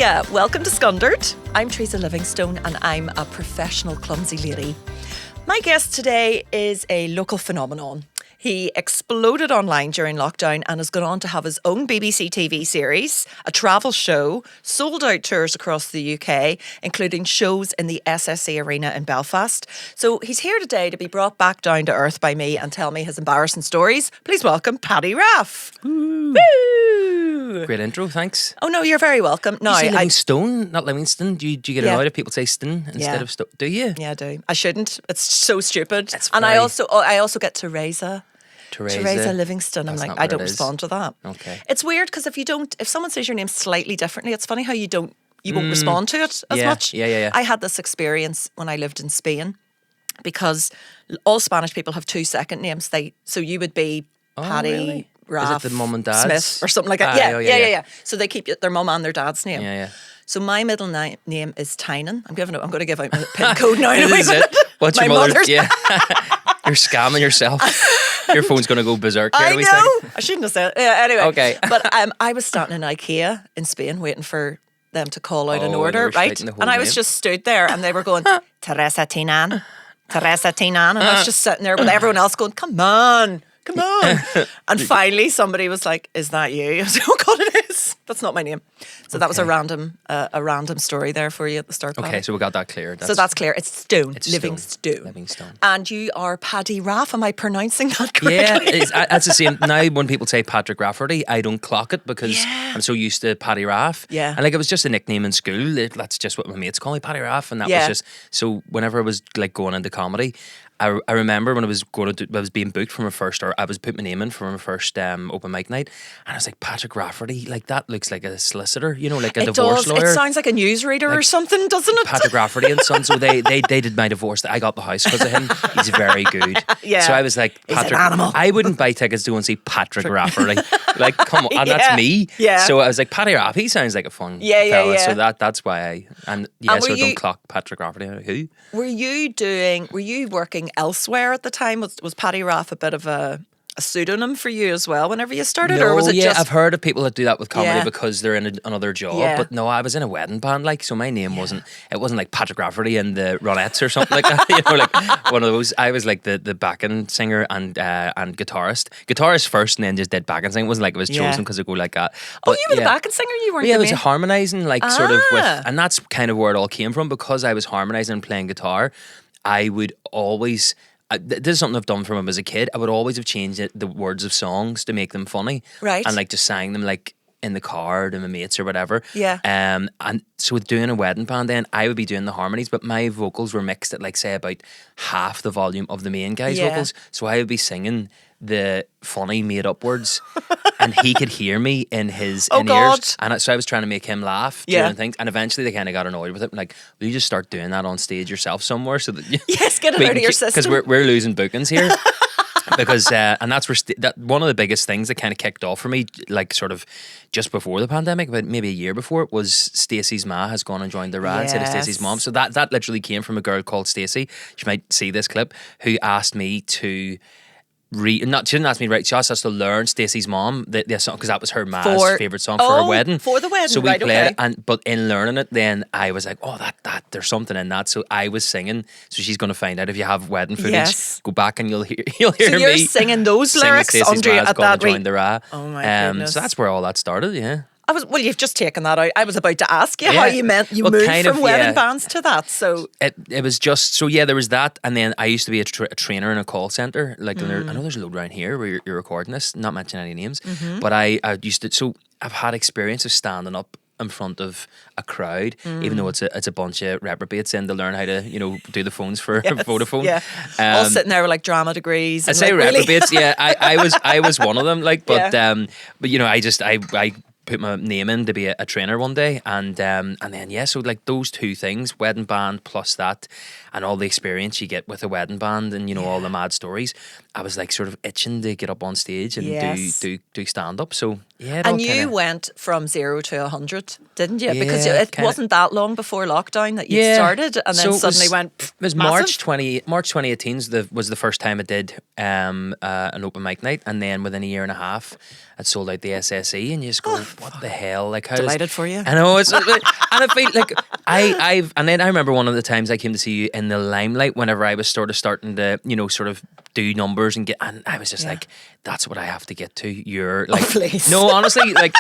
Hiya, welcome to Scundered. I'm Teresa Livingstone and I'm a professional clumsy lady. My guest today is a local phenomenon. He exploded online during lockdown and has gone on to have his own BBC TV series, a travel show, sold out tours across the UK, including shows in the SSE Arena in Belfast. So he's here today to be brought back down to earth by me and tell me his embarrassing stories. Please welcome Paddy Raff. Woo. Woo! Great intro, thanks. Oh no, you're very welcome. No, You say Livingstone, not Livingstone. Do you get Yeah. annoyed if people say Stone instead of Stone? Do you? Yeah, I do. I shouldn't. It's so stupid. It's and very- I also get Teresa Teresa. Livingstone. I'm That's like, not I what don't it is. respond to that. Okay. It's weird because if someone says your name slightly differently, it's funny how you won't respond to it as Yeah, much. yeah. I had this experience when I lived in Spain because all Spanish people have 2 second names. So you would be Paddy really? Raff, Is it the mum and dad's? Smith or something like that. Ah, Yeah. So they keep their mum and their dad's name. Yeah. So my middle name is Tynan. I'm going to give out my PIN code now. This is it. What's My your mother's? mother's- Yeah. You're scamming yourself. Your phone's going to go berserk. I here in a wee know. second. I shouldn't have said it. Yeah, anyway. Okay. But I was standing in IKEA in Spain waiting for them to call out an Oh, order, they were right? shouting the whole And I was name. just stood there and they were going, Teresa Tinan. And I was just sitting there with everyone else going, come on. And finally somebody was like, is that you? I was like, oh God, it is. That's not my name. So that was a random story there for you at the start. Okay, Paddy. so we got that clear. So that's clear. It's Stone. It's Livingstone. Livingstone. And you are Paddy Raff. Am I pronouncing that correctly? Yeah, that's the same. Now, when people say Patrick Rafferty, I don't clock it because I'm so used to Paddy Raff. Yeah. And like it was just a nickname in school. That's just what my mates call me, Paddy Raff. And that Yeah. was just, so whenever I was like going into comedy, I remember when I was I was being booked for my first, or I was put my name in for my first open mic night, and I was like, Patrick Rafferty, like that looks like a solicitor, like a It divorce does. lawyer. It sounds like a newsreader or something, doesn't it? Patrick Rafferty and Son. So they did my divorce. I got the house because of him. He's very good. Yeah. So I was like, He's an Patrick. animal. I wouldn't buy tickets to go and see Patrick Rafferty. Like, come on, and that's me. Yeah. So I was like, Paddy Raff. He sounds like a fun Yeah, fella. yeah. So that's why were so you- don't clock Patrick Rafferty. Who? Were you working elsewhere at the time? Was Paddy Raff a bit of a pseudonym for you as well whenever you started? No, or was it yeah, just I've heard of people that do that with comedy Yeah. because they're in another job. Yeah. But no, I was in a wedding band, like, so my name wasn't like Patrick Rafferty and the Ronettes or something like that. Like one of those. I was like the backing singer and guitarist. Guitarist first, and then just did backing singing. It wasn't like it was Yeah. chosen because it go like that. Oh, But you were the yeah. backing singer? You weren't Yeah, it the was main? harmonising, like sort of with, Ah. and that's kind of where it all came from because I was harmonising and playing guitar. I would always. This is something I've done from when I was a kid. I would always have changed the words of songs to make them funny, Right. And like just sang them like in the car to my mates or whatever. Yeah. And so with doing a wedding band, then I would be doing the harmonies, but my vocals were mixed at like say about half the volume of the main guy's Yeah. vocals. So I would be singing the funny made up words and he could hear me in his Oh, in God. ears, and so I was trying to make him laugh Yeah. during things, and eventually they kind of got annoyed with it, like, will you just start doing that on stage yourself somewhere so that Yes, get it out of your system. because we're losing bookings here. Because and that's where that one of the biggest things that kind of kicked off for me, like sort of just before the pandemic, but maybe a year before, was Stacey's ma has gone and joined the RAD instead of Stacey's Yes. mom. So that literally came from a girl called Stacey. She might see this clip, who asked me to she didn't ask me to write. She asked us to learn Stacey's mom the song because that was her ma's favorite song for her wedding. For the wedding, so we right, played okay. it, but in learning it, then I was like, oh, that there's something in that. So I was singing. So she's going to find out if you have wedding footage. Yes. Go back and you'll hear So you're me singing those singing lyrics Stacey's under ma's at gone that to join the Ra. Oh my goodness. So that's where all that started. Yeah. Well, you've just taken that out. I was about to ask you how Yeah. you meant you Well, moved kind from of, wedding yeah. bands to that. So It was just so there was that, and then I used to be a trainer in a call center. Like I know there's a load around here where you're recording this. Not mentioning any names, but I used to. So I've had experience of standing up in front of a crowd, even though it's a bunch of reprobates in to learn how to do the phones for Vodafone. yeah, all sitting there with like drama degrees. I and say like, really- reprobates. Yeah, I was one of them. Like, but Yeah. I put my name in to be a trainer one day, and then so like those two things, wedding band plus that, and all the experience you get with a wedding band, and all the mad stories. I was like sort of itching to get up on stage and Yes. do stand up. So yeah, it all And you kinda, went from 0 to 100, didn't you? Yeah, Because it kinda. wasn't that long before lockdown that you Yeah. started, and then So it suddenly was- went. It was massive. March 2018 was the first time I did an open mic night, and then within a year and a half, I'd sold out the SSE, and you just go, what the hell? Like, how Delighted for you. I know, and I feel like and then I remember one of the times I came to see you in the limelight whenever I was sort of starting to, sort of do numbers and I was just like, that's what I have to get to. You're like, please. no, honestly, like,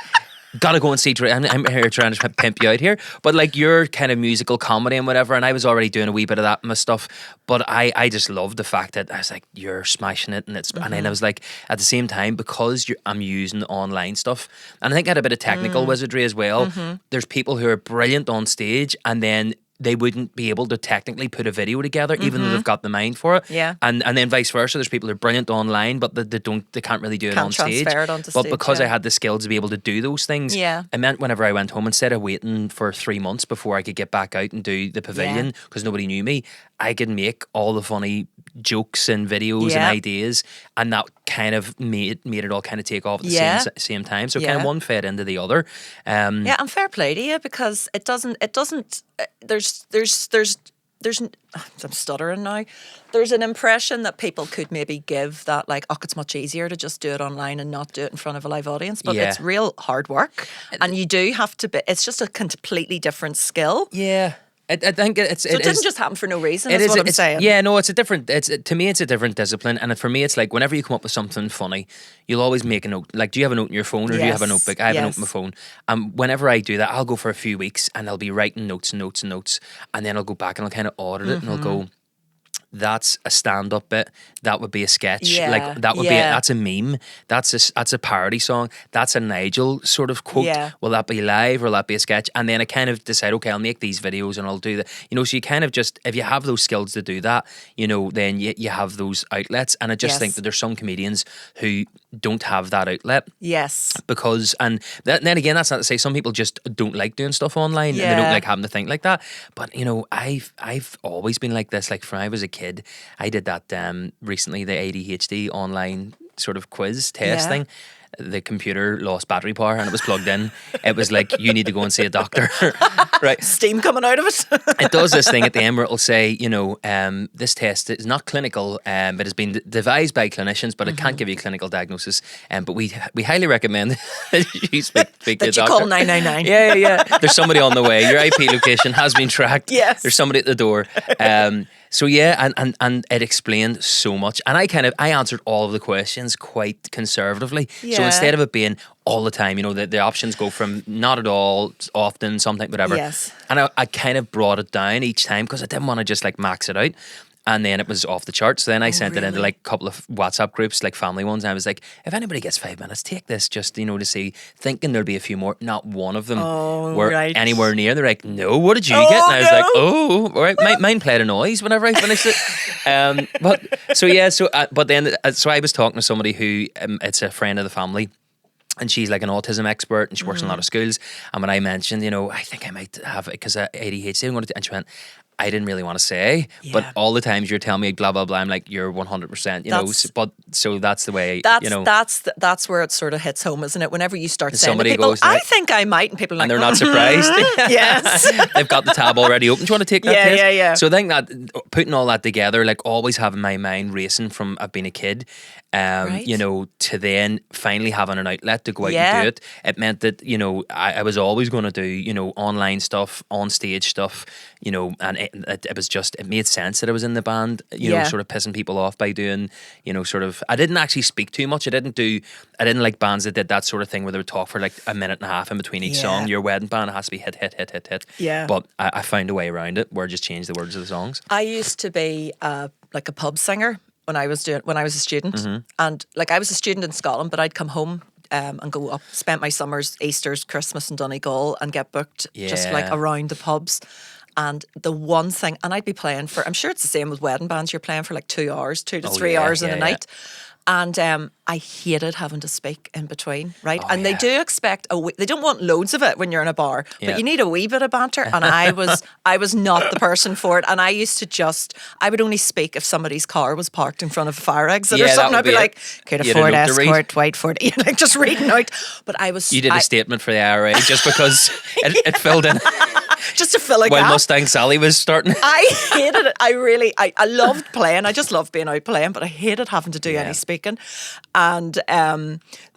gotta go and see. I'm here trying to pimp you out here, but like your kind of musical comedy and whatever. And I was already doing a wee bit of that and my stuff, but I just loved the fact that I was like, you're smashing it, and and then I was like, at the same time, because I'm using online stuff, and I think I had a bit of technical wizardry as well. There's people who are brilliant on stage, and then they wouldn't be able to technically put a video together, even though they've got the mind for it. Yeah. And then vice versa. There's people who are brilliant online, but they can't really do it on stage. Transfer it onto but stage, because I had the skills to be able to do those things, it meant whenever I went home, instead of waiting for 3 months before I could get back out and do the pavilion because nobody knew me, I could make all the funny jokes and videos and ideas, and that kind of made it all kind of take off at the same time. So kind of one fed into the other. And fair play to you, because it doesn't. There's I'm stuttering now. There's an impression that people could maybe give that, like, oh, it's much easier to just do it online and not do it in front of a live audience. But it's real hard work, and you do have to be. It's just a completely different skill. Yeah. I think it didn't just happen for no reason. Is what I'm saying. Yeah, no, it's a different. To me, it's a different discipline, and for me, it's like whenever you come up with something funny, you'll always make a note. Like, do you have a note in your phone, or do you have a notebook? I have a note in my phone. And whenever I do that, I'll go for a few weeks, and I'll be writing notes and notes and notes, and then I'll go back and I'll kind of audit it, and I'll go, that's a stand-up bit. That would be a sketch. Yeah, like that would be that's a meme. That's a parody song. That's a Nigel sort of quote. Yeah. Will that be live or will that be a sketch? And then I kind of decide, okay, I'll make these videos and I'll do that. So you kind of just, if you have those skills to do that, then you have those outlets. And I just think that there's some comedians who don't have that outlet. Yes. Because, and then again, that's not to say some people just don't like doing stuff online and they don't like having to think like that. But, I've always been like this. Like, when I was a kid, I did that recently, the ADHD online sort of quiz test thing. The computer lost battery power and it was plugged in. It was like, you need to go and see a doctor. Right. Steam coming out of it. It does this thing at the end where it'll say, this test is not clinical, but it's been devised by clinicians, but it can't give you a clinical diagnosis. But we highly recommend that you speak to a doctor. That you call 999. Yeah. There's somebody on the way. Your IP location has been tracked. Yes. There's somebody at the door. So yeah, and it explained so much, and I answered all of the questions quite conservatively. Yeah. So instead of it being all the time, the options go from not at all, often, something, whatever. Yes. And I kind of brought it down each time because I didn't want to just like max it out. And then it was off the charts. So then I sent it into like a couple of WhatsApp groups, like family ones. And I was like, if anybody gets 5 minutes, take this just, to see, thinking there'll be a few more. Not one of them were anywhere near. They're like, no, what did you get? And I was like, oh, all right. Mine played a noise whenever I finished it. But then I was talking to somebody who, it's a friend of the family. And she's like an autism expert and she works in a lot of schools. And when I mentioned, I think I might have it because of ADHD, and she went, I didn't really want to say, but all the times you're telling me blah blah blah, I'm like, you're 100%, but so that's the way, that's where it sort of hits home, isn't it? Whenever you start saying to people, goes, I think I might, and people are like, and they're not surprised. Yes. They've got the tab already open. Do you want to take that test? Yeah. So I think that putting all that together, like always having my mind racing from I've been a kid, to then finally having an outlet to go out and do it. It meant that, I was always going to do, online stuff, on stage stuff, and it was just, it made sense that I was in the band, sort of pissing people off by doing, I didn't actually speak too much. I didn't like bands that did that sort of thing where they would talk for like a minute and a half in between each song. Your wedding band has to be hit, hit, hit, hit, hit. Yeah. But I found a way around it where I just changed the words of the songs. I used to be like a pub singer when I was a student, and like I was a student in Scotland, but I'd come home and go up, spent my summers, Easters, Christmas in Donegal, and get booked just like around the pubs. And the one thing, and I'd be playing for, I'm sure it's the same with wedding bands, you're playing for like 2 hours, 2 to 3 hours in a night. And I hated having to speak in between, right? They do expect they don't want loads of it when you're in a bar, but you need a wee bit of banter. And I was not the person for it. And I used to I would only speak if somebody's car was parked in front of a fire exit or something. I'd be like, could afford escort, wait for it. Like just reading out. But You did a statement for the IRA just because it filled in. just to fill a While gap. Mustang Sally was starting. I hated it. I loved playing. I just loved being out playing, but I hated having to do any speaking. And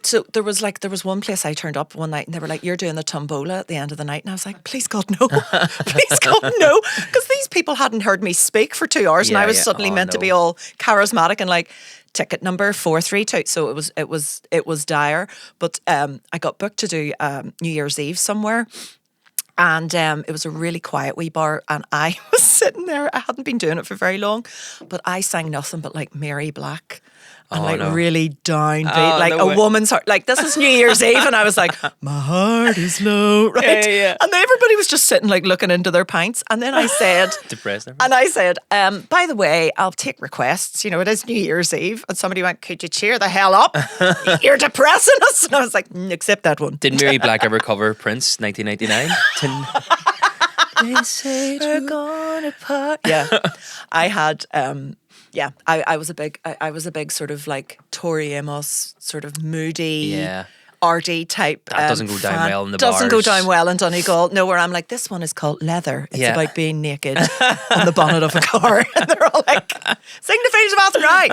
so there was one place I turned up one night and they were like, "You're doing the tombola at the end of the night." And I was like, "Please God, no. Please God, no." Because these people hadn't heard me speak for 2 hours and I was suddenly meant to be all charismatic and like, ticket number 432. So it was dire. But I got booked to do New Year's Eve somewhere. And it was a really quiet wee bar and I was sitting there. I hadn't been doing it for very long, but I sang nothing but like Mary Black. And really downbeat, like a woman's heart. Like, this is New Year's Eve, and I was like, "My heart is low," right? Yeah. And everybody was just sitting, like, looking into their pints. And then I said, depressed. And I said, "By the way, I'll take requests. You know, it is New Year's Eve." And somebody went, "Could you cheer the hell up? You're depressing us." And I was like, "Accept that one." Did Mary Black ever cover Prince 1999? They say we're gonna part. Yeah, I had. Yeah, I was a big sort of like Tori Amos, sort of moody, arty type. That doesn't go down well in the Doesn't go bars. down well in Donegal. No, where I'm like, this one is called Leather. It's about being naked on the bonnet of a car. And they're all like, "Sing the Fields of Athenry."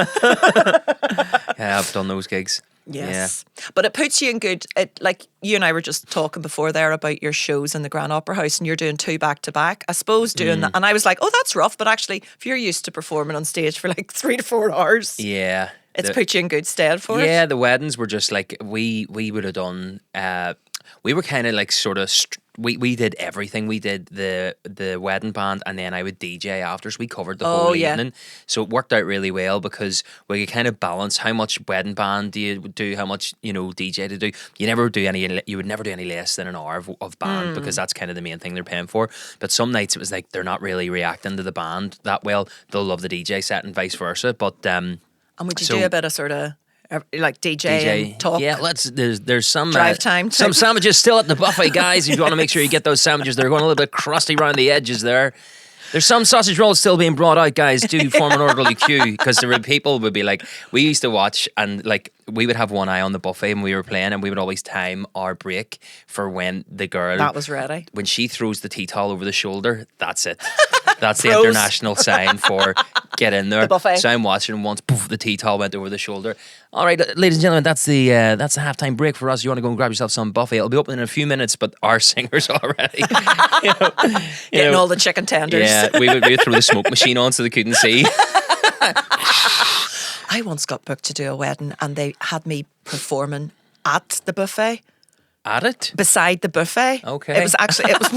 Yeah, I've done those gigs. Yes. But it puts you in good, like you and I were just talking before there about your shows in the Grand Opera House and you're doing 2 back to back. I suppose doing that. And I was like, oh, that's rough. But actually, if you're used to performing on stage for like 3 to 4 hours. Yeah. It's put you in good stead for it. Yeah, the weddings were just like, we would have done, we were kind of like sort of, we did everything. We did the wedding band and then I would DJ after, so we covered the whole evening. So it worked out really well because we could kind of balance how much wedding band do you do, how much, DJ to do. You would never do any less than an hour of band because that's kind of the main thing they're paying for. But some nights it was like, they're not really reacting to the band that well. They'll love the DJ set and vice versa. But, and would you do a bit of sort of like DJ and talk? Yeah, there's some drive time. Some sandwiches still at the buffet, guys. If you want to make sure you get those sandwiches, they're going a little bit crusty around the edges there. There's some sausage rolls still being brought out, guys. Do form an orderly queue because there were people would be like, we used to watch and like we would have one eye on the buffet and we were playing and we would always time our break for when the girl that was ready. When she throws the tea towel over the shoulder, that's it. That's the international sign for get in there. The buffet. So I'm watching and once poof, the tea towel went over the shoulder. All right, ladies and gentlemen, that's the halftime break for us. You want to go and grab yourself some buffet? It'll be open in a few minutes, but our singer's already getting all the chicken tenders. Yeah, we would throw the smoke machine on so they couldn't see. I once got booked to do a wedding and they had me performing at the buffet. At it? Beside the buffet. Okay. It was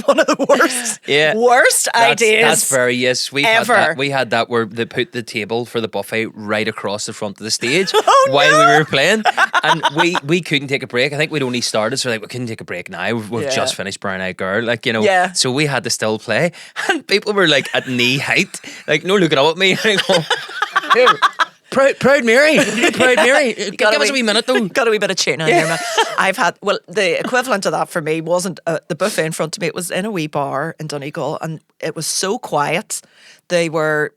one of the worst ideas. That's very, yes. We ever. had that where they put the table for the buffet right across the front of the stage while we were playing. And we couldn't take a break. I think we'd only started, so like we couldn't take a break now. We've just finished Brown Eyed Girl. Like, so we had to still play. And people were like at knee height, like, no looking up at me. Proud Mary. Proud Mary. Give us a wee minute though. Got a wee bit of tune on here, man. The equivalent of that for me wasn't the buffet in front of me. It was in a wee bar in Donegal and it was so quiet. They were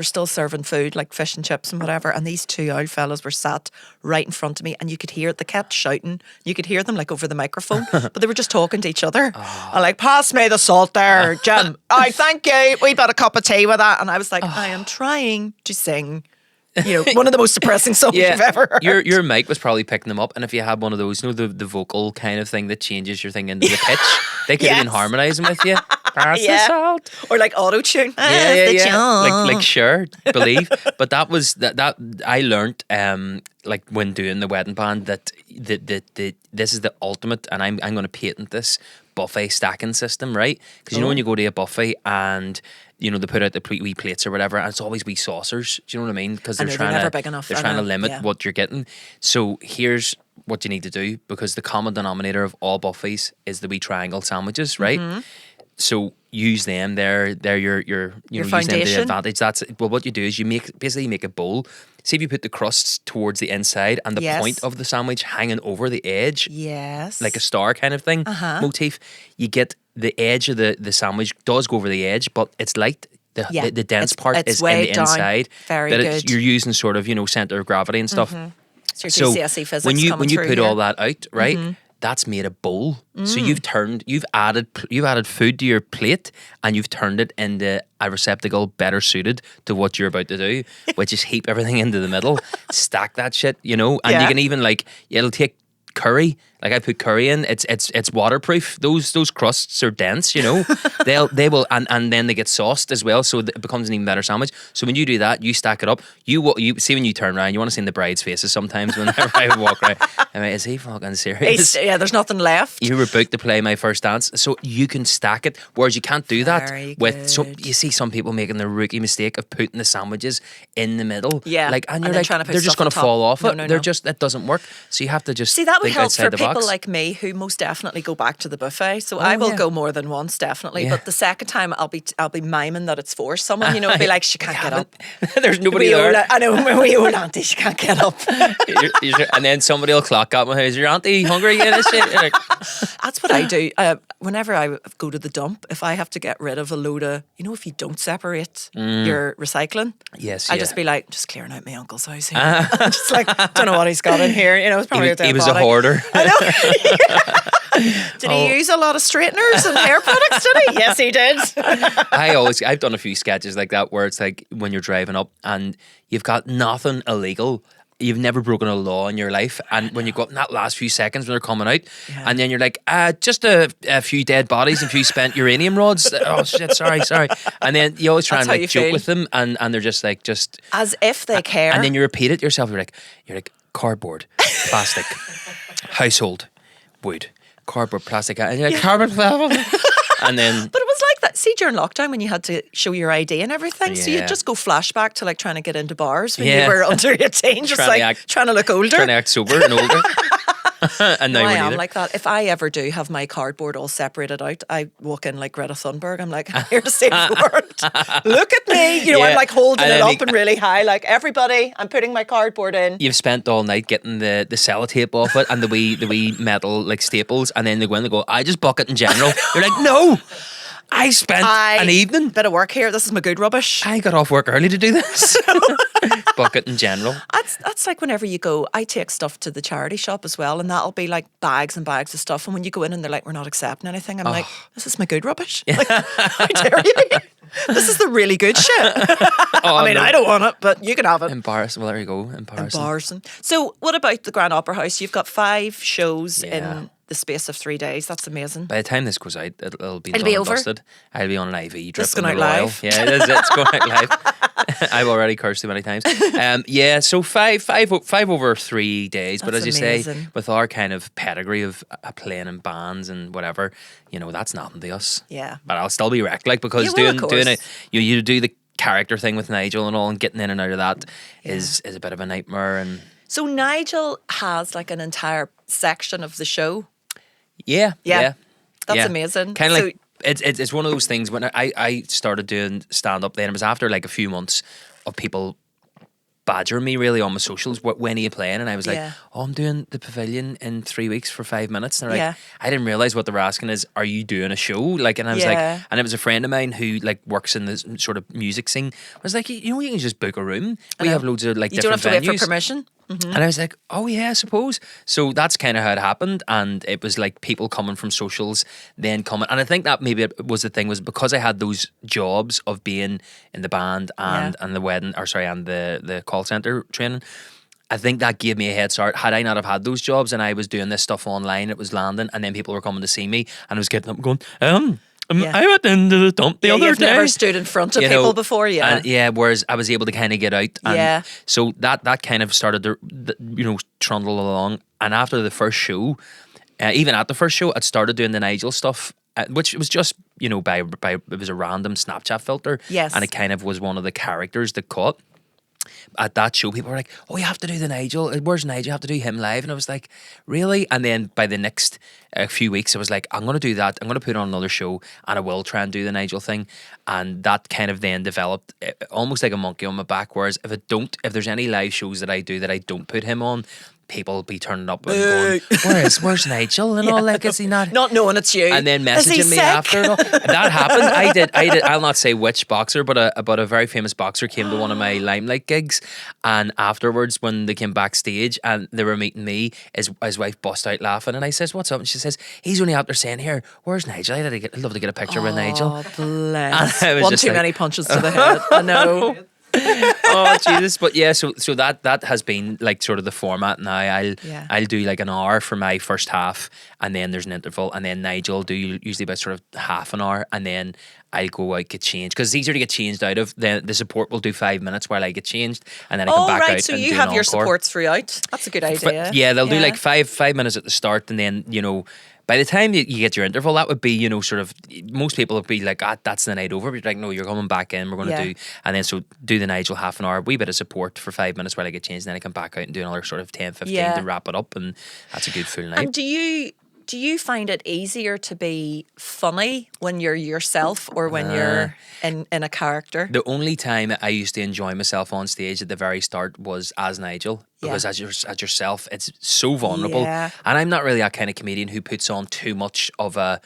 still serving food like fish and chips and whatever. And these 2 old fellas were sat right in front of me and you could hear, they kept shouting. You could hear them like over the microphone, but they were just talking to each other. And like, pass me the salt there, Jim. Thank you. We got a cup of tea with that. And I was like, I am trying to sing one of the most depressing songs you've ever heard. Your mic was probably picking them up, and if you had one of those, the vocal kind of thing that changes your thing into the pitch, they could have been harmonising with you. Pass the salt. Or like auto-tune. Yeah. Like sure, believe. But that was that I learnt like when doing the wedding band that this is the ultimate, and I'm going to patent this buffet stacking system, right? Because when you go to a buffet and they put out the wee plates or whatever, and it's always wee saucers. Do you know what I mean? Because they're never big enough. They're trying to limit what you're getting. So here's what you need to do, because the common denominator of all buffets is the wee triangle sandwiches, right? Mm-hmm. So use them. They're your foundation. Use them to the advantage. That's what you do is you basically make a bowl. See if you put the crusts towards the inside and the point of the sandwich hanging over the edge. Yes. Like a star kind of thing motif. You get the edge of the sandwich does go over the edge, but it's light. The dense part is in the inside. Very good. You're using sort of, center of gravity and stuff. Mm-hmm. So your GCSE physics when you put all that out, right? Mm-hmm. that's made a bowl. So you've added food to your plate, and you've turned it into a receptacle better suited to what you're about to do, which is heap everything into the middle, stack that shit, and you can even it'll take curry. Like I put curry in, it's waterproof. Those crusts are dense, they will, and then they get sauced as well, so it becomes an even better sandwich. So when you do that, you stack it up. You see when you turn around, you want to see the bride's faces sometimes whenever I walk around. I'm like, is he fucking serious? There's nothing left. You were booked to play my first dance, so you can stack it. Whereas you can't do that Very with good. you see some people making the rookie mistake of putting the sandwiches in the middle. Yeah, and then you're trying to put they're just stuff on going to top. fall off it. No. They're just it doesn't work. So you have to just See, that would think help outside for the people box. like me who most definitely go back to the buffet. So I will go more than once, definitely. Yeah. But the second time, I'll be miming that it's for someone. Be like, she can't get up. There's nobody We there. I know, my wee old auntie, she can't get up. And then somebody will clock up. Is your auntie hungry again? And shit? You're like, That's what I do. Whenever I go to the dump, if I have to get rid of a load of, if you don't separate your recycling, yes, I just be like, just clearing out my uncle's house here. Just like, don't know what he's got in here. It's probably he was a hoarder. I know. Did he use a lot of straighteners and hair products, did he? Yes, he did. I've done a few sketches like that where it's like when you're driving up and you've got nothing illegal. You've never broken a law in your life, and when you go up in that last few seconds when they're coming out, and then you're like, just a few dead bodies, and a few spent uranium rods. Oh shit, sorry. And then you always try and joke with them, and they're just as if they care. And then you repeat it yourself. You're like cardboard, plastic, household, wood, cardboard, plastic, and you're like cardboard, and then. But it was like that. See, during lockdown when you had to show your ID and everything, so you'd just go flashback to trying to get into bars when you were under 18, just trying to look older. Trying to act sober and older. And now I we're am neither. like that. If I ever do have my cardboard all separated out, I walk in like Greta Thunberg. I'm like, I'm here to save the world. Look at me. I'm like holding it up and really high. Like, everybody, I'm putting my cardboard in. You've spent all night getting the sellotape off it and the wee metal like staples, and then they go in and go, I just bucket in general. You're like, no, I spent an evening. Bit of work here. This is my good rubbish. I got off work early to do this. Bucket in general. That's like whenever you go, I take stuff to the charity shop as well, and that'll be like bags and bags of stuff. And when you go in and they're like, we're not accepting anything, I'm like, this is my good rubbish. Like, how dare you? This is the really good shit. I don't want it, but you can have it. Embarrassing. Well, there you go. Embarrassing. So, what about the Grand Opera House? You've got 5 shows in the space of 3 days. That's amazing. By the time this goes out, it'll be over. Dusted. I'll be on an IV drip. It's going out live. Yeah, it is. It's going out live. I've already cursed too many times. So five over 3 days. But That's as you say, amazing. with our kind of pedigree of playing in bands and whatever, that's nothing to us. Yeah. But I'll still be wrecked, like, because You will, of doing it, course. you do the character thing with Nigel and all, and getting in and out of that is a bit of a nightmare. And So Nigel has like an entire section of the show. yeah. That's amazing. Kind of So- like it's one of those things. When I started doing stand up, then it was after like a few months of people badgering me really on my socials. When are you playing? And I was like, oh, I'm doing the Pavilion in 3 weeks for 5 minutes. And they're like, I didn't realize what they were asking is, are you doing a show? Like, and I was like, and it was a friend of mine who like works in this sort of music scene. I was like, you can just book a room. We have loads of like You don't different have to wait venues. for permission. And I was like, oh yeah, I suppose. So that's kind of how it happened. And it was like people coming from socials, then coming. And I think that maybe it was the thing, was because I had those jobs of being in the band and the wedding, and the call centre training. I think that gave me a head start. Had I not have had those jobs and I was doing this stuff online, it was landing, and then people were coming to see me, and I was getting up and going, I went into the dump the other you've day. never stood in front of people before, whereas I was able to kind of get out. And so that kind of started to, trundle along. And after the first show, even at the first show, I'd started doing the Nigel stuff, which was just, by it was a random Snapchat filter. Yes. And it kind of was one of the characters that caught. At that show, people were like, oh, you have to do the Nigel. Where's Nigel? You have to do him live. And I was like, really? And then by the next few weeks, I was like, I'm going to do that. I'm going to put on another show, and I will try and do the Nigel thing. And that kind of then developed almost like a monkey on my back. Whereas if there's any live shows that I do that I don't put him on, people be turning up and going, where's Nigel and all, like, is he not knowing it's you, and then Is he messaging me sick? after and all. That happened. I did I'll not say which boxer, but a very famous boxer came to one of my Limelight gigs, and afterwards when they came backstage and they were meeting me, his wife bust out laughing, and I says, what's up? And she says, he's only after saying, here, where's Nigel? I'd love to get a picture with Nigel. Oh, bless. And I was One just too like, many punches to the head. I know. oh Jesus. But yeah, so that has been like sort of the format now. I'll do like an hour for my first half, and then there's an interval, and then Nigel will do usually about sort of half an hour, and then I'll go out, get changed, because it's easier to get changed out of. The support will do 5 minutes while I get changed, and then I come back out. So and you do have an your encore. supports throughout. That's a good idea. Yeah, they'll do like five minutes at the start, and then, you know, by the time you get your interval, that would be, you know, sort of, most people would be like, that's the night over. But you're like, no, you're coming back in. We're going to do, and then so do the Nigel half an hour, wee bit of support for 5 minutes while I get changed, and then I come back out and do another sort of 10, 15 to wrap it up, and that's a good full night. And do you find it easier to be funny when you're yourself or when you're in a character? The only time I used to enjoy myself on stage at the very start was as Nigel, because as yourself, it's so vulnerable. Yeah. And I'm not really that kind of comedian who puts on too much of a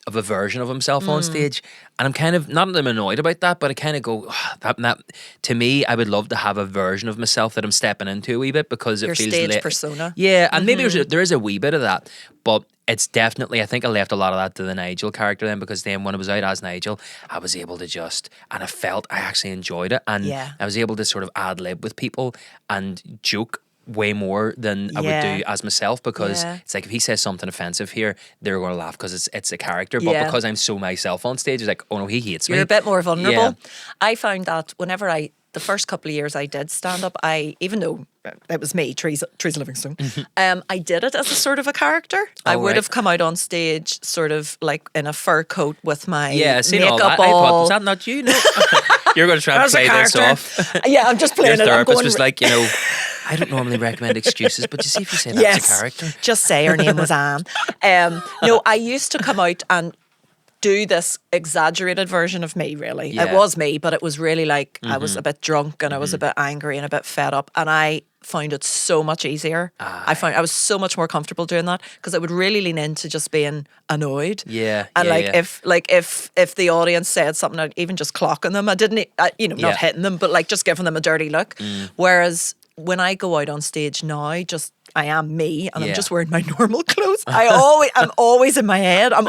version of himself on stage. And I'm kind of, not that I'm annoyed about that, but I kind of go, that to me, I would love to have a version of myself that I'm stepping into a wee bit, because it Your feels stage persona. Yeah, and maybe there is a wee bit of that, but it's definitely, I think I left a lot of that to the Nigel character then, because then when I was out as Nigel, I was able to and I felt I actually enjoyed it, and I was able to sort of ad-lib with people and joke way more than I would do as myself, because it's like, if he says something offensive here, they're going to laugh because it's a character, but because I'm so myself on stage, it's like, oh no, he hates me. You're a bit more vulnerable. Yeah. I found that whenever the first couple of years I did stand up, even though it was me, Teresa Livingstone, I did it as a sort of a character. I would have come out on stage sort of like in a fur coat with my seen all makeup that. I thought, all. was that not you? No. You're going to try and As a play this character. off. Yeah, I'm just playing Your it. I'm therapist going, was like, you know, I don't normally recommend excuses, but you see, if you say that's a character. Just say her name was Anne. No, I used to come out and do this exaggerated version of me, really. Yeah. It was me, but it was really like I was a bit drunk and I was a bit angry and a bit fed up, and I found it so much easier. I found I was so much more comfortable doing that, because I would really lean into just being annoyed. Yeah. And yeah, if the audience said something, I'd even just clocking them. I didn't, not hitting them, but like just giving them a dirty look. Whereas when I go out on stage now, I am me, and I'm just wearing my normal clothes. I'm always in my head. I'm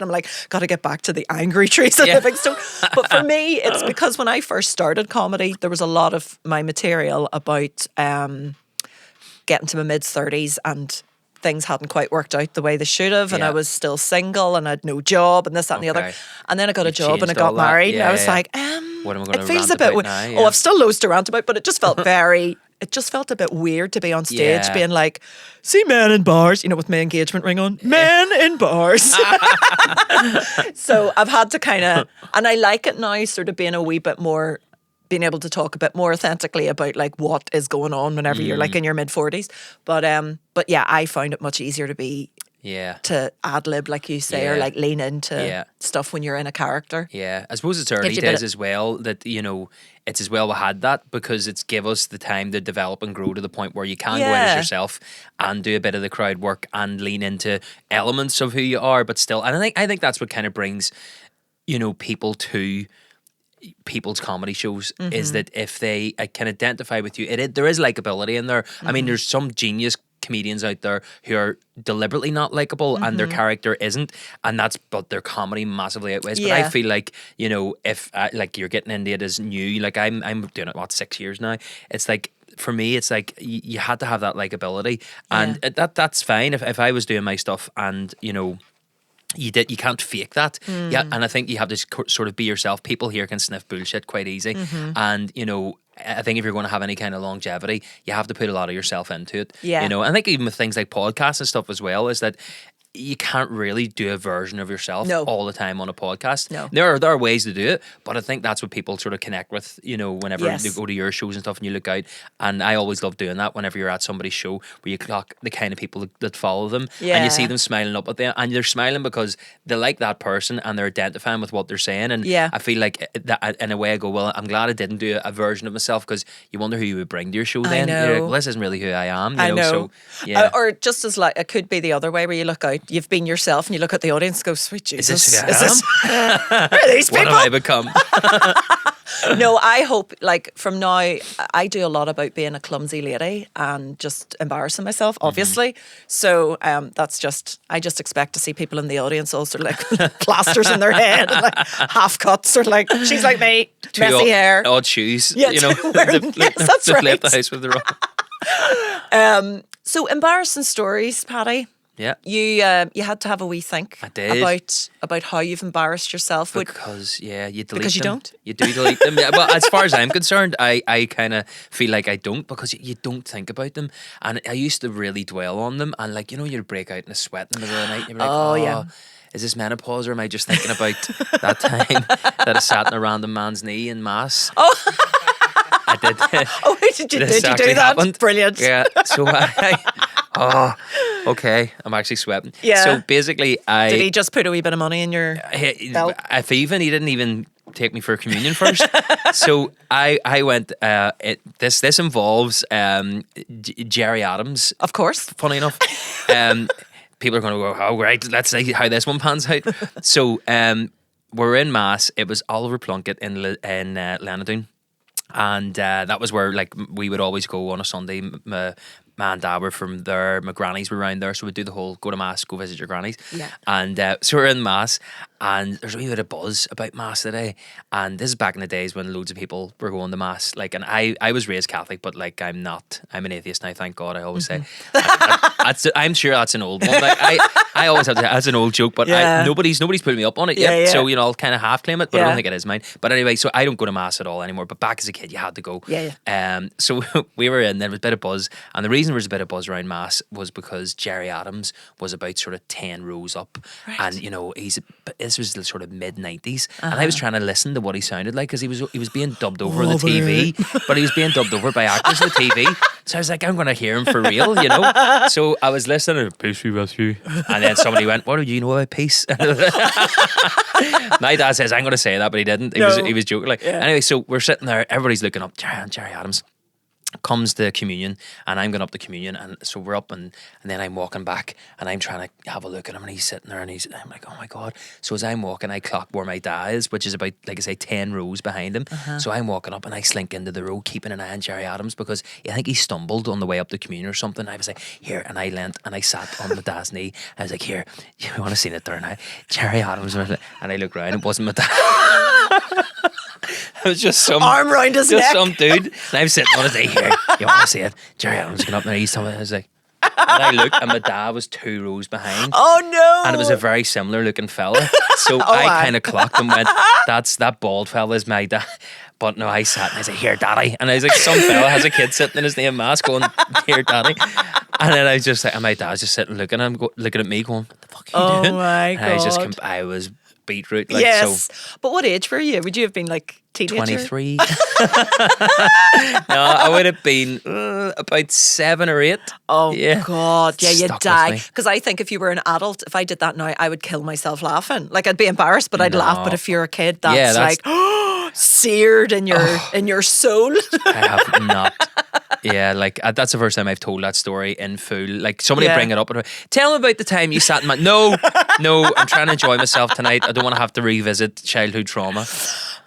like, gotta get back to the angry Teresa Livingstone. But for me, it's because when I first started comedy, there was a lot of my material about getting to my mid-30s and things hadn't quite worked out the way they should have, and I was still single and I had no job and this, that and the other. And then I got a job and I got married, and I was like, what am I going it to feels rant a bit about now? I've still loads to rant about, but it just felt it just felt a bit weird to be on stage being like, see men in bars, with my engagement ring on, men in bars. So I've had to kind of, and I like it now, sort of being a wee bit more, being able to talk a bit more authentically about like what is going on whenever you're like in your mid-40s. But yeah, I found it much easier to be to ad-lib, like you say, or like lean into stuff when you're in a character. Yeah, I suppose it's early days as well that, it's as well we had that, because it's give us the time to develop and grow to the point where you can go in as yourself and do a bit of the crowd work and lean into elements of who you are, but still, and I think that's what kind of brings, people to people's comedy shows, is that if they can identify with you, there is likability in there. I mean, there's some genius comedians out there who are deliberately not likable and their character isn't, but their comedy massively outweighs. But I feel like, if like you're getting into it as new, like I'm doing it 6 years now, it's like, for me, it's like you had to have that likability, and that's fine if I was doing my stuff and you can't fake that. Yeah, and I think you have to sort of be yourself. People here can sniff bullshit quite easy, and I think if you're going to have any kind of longevity, you have to put a lot of yourself into it. I think even with things like podcasts and stuff as well, is that you can't really do a version of yourself No. all the time on a podcast. No. There are ways to do it, but I think that's what people sort of connect with, whenever Yes. they go to your shows and stuff and you look out. And I always love doing that whenever you're at somebody's show where you clock the kind of people that follow them and Yeah. you see them smiling up at them, and they're smiling because they like that person and they're identifying with what they're saying. And Yeah. I feel like that in a way I go, well, I'm glad I didn't do a version of myself, because you wonder who you would bring to your show then. know. You're like, well, this isn't really who I am. I know. So, yeah. Or just as like, it could be the other way where you look out, you've been yourself and you look at the audience and go, sweet Jesus. Is this who I am? Who are these What people? have I become? No, I hope, like, from now, I do a lot about being a clumsy lady and just embarrassing myself, obviously. So that's just, I just expect to see people in the audience also like plasters in their head, and, like half cuts, or like, she's like me, messy hair. Odd shoes. Yeah, wearing- yes, that's they've left right. the house with the wrong. So embarrassing stories, Paddy. Yeah. You had to have a wee think. I did. about how you've embarrassed yourself. Because you delete Because you them. don't? You do delete them. Yeah, but as far as I'm concerned, I kind of feel like I don't, because you don't think about them. And I used to really dwell on them, and like, you'd break out in a sweat in the middle of the night. You'd be like, Oh, yeah. Is this menopause, or am I just thinking about that time that I sat in a random man's knee in mass? Oh. I did. Oh, did you This do actually that? happened. Brilliant. Yeah. So okay. I'm actually sweating. Yeah. So basically, Did he just put a wee bit of money in your belt? he didn't even take me for communion first. So I went. This involves Gerry Adams. Of course. Funny enough, people are going to go, oh right, let's see how this one pans out. So we're in mass. It was Oliver Plunkett in Lenadoon. And that was where, like, we would always go on a Sunday. My and dad were from there. My grannies were around there, so we'd do the whole go to mass, go visit your grannies. Yeah. And so we're in mass, and there's a wee bit of buzz about mass today. And this is back in the days when loads of people were going to mass. Like, and I was raised Catholic, but like I'm not. I'm an atheist now. Thank God. I always say. I'm sure that's an old one. Like, I always have to. That's an old joke, but Yeah. nobody's putting me up on it yet. Yeah, yeah. So I'll kind of half claim it, but I Yeah. don't think it is mine. But anyway, so I don't go to mass at all anymore. But back as a kid, you had to go. Yeah, So we were in. There was a bit of buzz, and the reason there was a bit of buzz around mass was because Gerry Adams was about sort of 10 rows up, Right. and this was the sort of mid-90s, and I was trying to listen to what he sounded like, because he was being dubbed over on the TV, but he was being dubbed over by actors on the TV. So I was like, I'm going to hear him for real, So I was listening to Peace be with you, and then somebody went, "What do you know about peace?" My dad says I'm going to say that, but he didn't. He was joking. Like, anyway, so we're sitting there, everybody's looking up. Gerry Adams comes to communion, and I'm going up to communion, and so we're up, and then I'm walking back, and I'm trying to have a look at him, and he's sitting there, and I'm like, oh my God. So as I'm walking, I clock where my dad is, which is about, like I say, 10 rows behind him. So I'm walking up, and I slink into the row, keeping an eye on Gerry Adams, because I think he stumbled on the way up to communion or something. I was like, here, and I leant, and I sat on my dad's knee. I was like, here, you want to see it there now? Gerry Adams. And I looked round, it wasn't my dad. It was just some Arm round his just neck. some dude, and I'm sitting on his knee here. You want to see it? Gerry Adams going up there. He's telling me, I was like, and I looked, and my dad was 2 rows behind. Oh no! And it was a very similar looking fella. So I kind of clocked and went, that bald fella is my dad. But no, I sat and I said, here, daddy. And I was like, some fella has a kid sitting in his name mask going, here, daddy. And then I was just like, and my dad's just sitting looking at him, looking at me going, what the fuck are you doing? my And God. I was beetroot. Like, yes. So, But what age were you? Would you have been like teenager? 23. No, I would have been about 7 or 8. Oh Yeah. God, yeah, you'd Stuck with die. me. Because I think if you were an adult, if I did that now, I would kill myself laughing. Like I'd be embarrassed, but I'd laugh. But if you're a kid, that's, that's- like seared in your soul. I have not. Yeah, like that's the first time I've told that story in full. Like somebody Yeah. bring it up and tell me about the time you sat in my no, I'm trying to enjoy myself tonight. I don't want to have to revisit childhood trauma.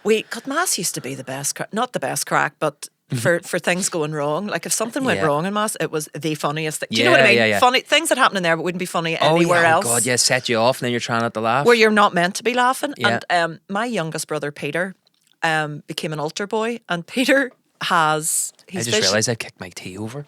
Wait, God, mass used to be the best. Not the best crack, but. For things going wrong, like if something went Yeah. wrong in mass, it was the funniest thing. Do you know what I mean? Yeah. Funny things that happen in there, but wouldn't be funny anywhere yeah, else. Oh God, yeah, set you off, and then you're trying not to laugh. Where you're not meant to be laughing. Yeah. And my youngest brother Peter became an altar boy, and Peter has I just realised I kicked my tea over.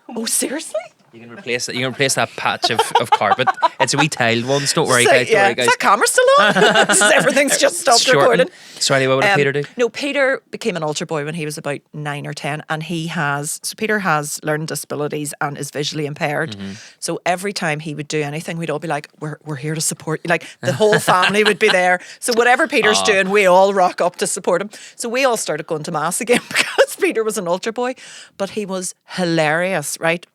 Oh, seriously? You can replace that. You can replace that patch of carpet. It's a wee tiled one. Don't worry, guys. Don't worry, guys. Is that camera still on? Everything's just stopped recording. So anyway, what did Peter do? No, Peter became an altar boy when he was about 9 or 10, and Peter has learning disabilities and is visually impaired. So every time he would do anything, we'd all be like, "We're here to support you." Like the whole family would be there. So whatever Peter's doing, we all rock up to support him. So we all started going to mass again because Peter was an altar boy, but he was hilarious, right?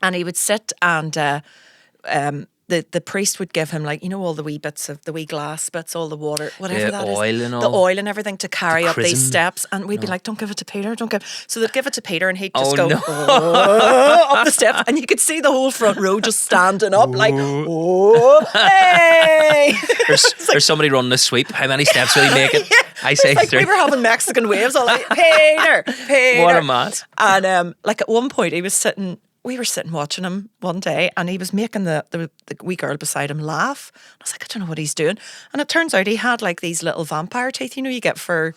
And he would sit and the priest would give him, like, you know, all the wee bits of the wee glass bits, all the water, whatever that is. Oil and all. The oil and everything to carry up these steps. And we'd be like, don't give it to Peter, don't give. So they'd give it to Peter and he'd just go up the steps. And you could see the whole front row just standing up like, oh, hey. There's somebody running a sweep. How many steps will he make it? I say like 3. We were having Mexican waves all like, Peter. What a mess. And like at one point we were sitting watching him one day and he was making the wee girl beside him laugh. I was like, I don't know what he's doing. And it turns out he had like these little vampire teeth, you know, you get for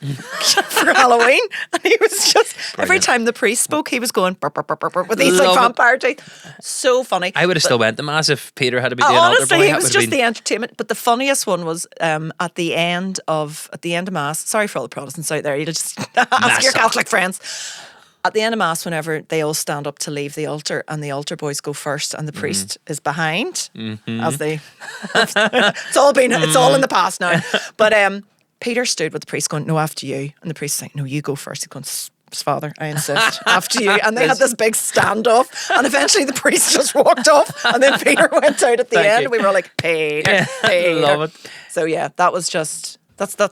Halloween. And he was just, every time the priest spoke, he was going burp, burp, burp, burp, burp, with these like vampire teeth. So funny. I would have still went to mass if Peter had to be doing altar boy. Honestly, it was just the entertainment. But the funniest one was at the end of mass. Sorry for all the Protestants out there. You just ask your Catholic friends. At the end of mass, whenever they all stand up to leave the altar, and the altar boys go first, and the priest is behind, as they, it's all in the past now. But Peter stood with the priest, going, "No, after you," and the priest saying, "No, you go first." He goes, "Father, I insist, after you." And they had this big standoff, and eventually the priest just walked off, and then Peter went out at the end. We were all like, Peter. Love it. So yeah, that was just that's the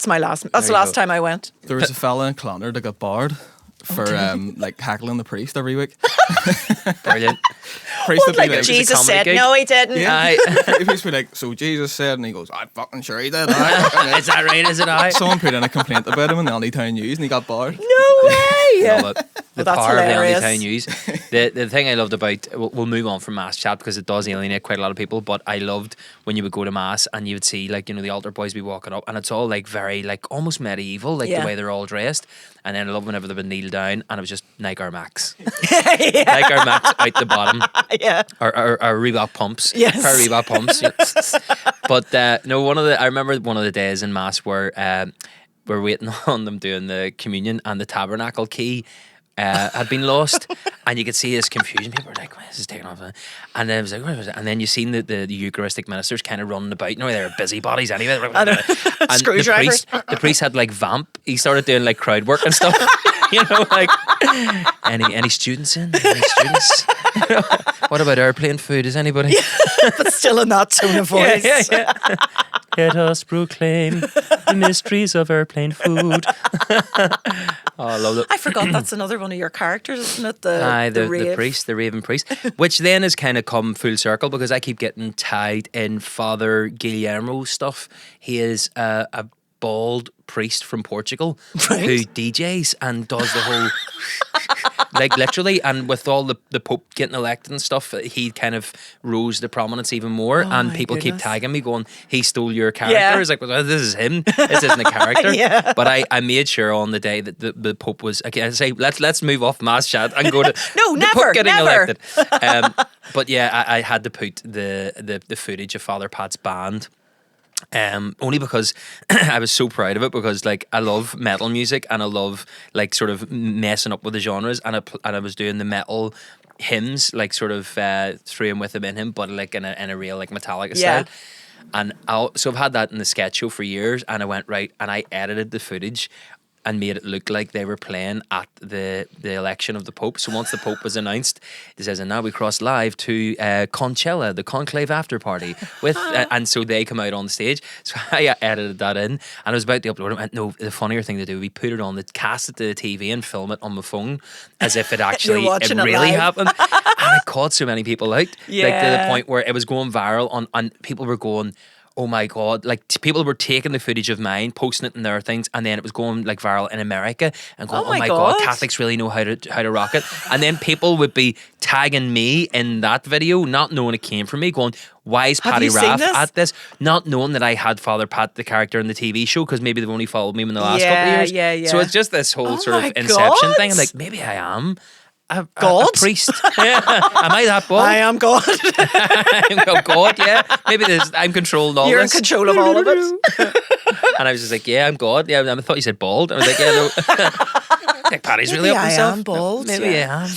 last time I went. There was a fella in Scundered that got barred for like heckling the priest every week. Brilliant. Priest would be like Jesus said, gig. no, he didn't. Yeah. The priest would be like, so Jesus said, and he goes, I'm fucking sure he did. Is that right? Is it I? Someone put in a complaint about him in the Andytown News, and he got barred. No way. Love it. The Well, that's power hilarious. of the Andytown News. The thing I loved about, we'll move on from mass chat because it does alienate quite a lot of people, but I loved when you would go to mass and you would see, like, you know, the altar boys be walking up and it's all like very, like, almost medieval, like the way they're all dressed. And then I love whenever they would kneel down and it was just Nike Air Max. Nike Air Max out the bottom. Yeah. Or Reebok pumps. Yes. Pair of Reebok pumps. But no, I remember one of the days in mass where we're waiting on them doing the communion and the tabernacle key had been lost, and you could see this confusion. People were like, "Why is this taking off?" And then it was like, "What was it?" And then you seen the Eucharistic ministers kind of running about. You know, they're busybodies anyway. And Screwdrivers. The priest had like vamp. He started doing like crowd work and stuff. You know, like any students in? Any students? What about airplane food? Is anybody? But still in that tone of voice. Yeah. Let us proclaim the mysteries of airplane food. Oh, I love it. I forgot that's another one of your characters, isn't it? The priest, the Raven priest, which then has kind of come full circle because I keep getting tied in Father Guillermo stuff. He is a bald priest from Portugal who DJs and does the whole like literally, and with all the Pope getting elected and stuff, he kind of rose to prominence even more, and people keep tagging me going, he stole your character. It's like, well, this is him, this isn't a character. But I made sure on the day that the Pope was, okay, I say let's move off mass chat and go to no, the never, Pope getting never. elected. But yeah, I had to put the footage of Father Pat's band. Only because I was so proud of it, because like I love metal music and I love like sort of messing up with the genres, and I was doing the metal hymns like sort of through him with him in him, but like in a real like Metallica style. And so I've had that in the sketch show for years, and I went right and I edited the footage and made it look like they were playing at the election of the Pope. So once the Pope was announced, it says, and now we cross live to Concella, the conclave after party, with and so they come out on stage. So I edited that in, and I was about to upload it, and went, no, the funnier thing to do would be put it on cast it to the TV and film it on my phone as if it actually it really happened. And I caught so many people out, like to the point where it was going viral and people were going, oh my God, like people were taking the footage of mine, posting it in their things, and then it was going like viral in America and going, oh my God, Catholics really know how to rock it. And then people would be tagging me in that video, not knowing it came from me, going, why is Paddy Raff at this? Not knowing that I had Father Pat, the character in the TV show, because maybe they've only followed me in the last couple of years. So it's just this whole sort of inception thing. I'm like, maybe I am God? A priest. Yeah. Am I that bald? I am God. I'm God, yeah. Maybe I'm controlling all You're this. in control of all of it. And I was just like, yeah, I'm God. Yeah, I thought you said bald. I was like, yeah, no. Like Paddy's really Maybe up I himself. am bald, Maybe yeah.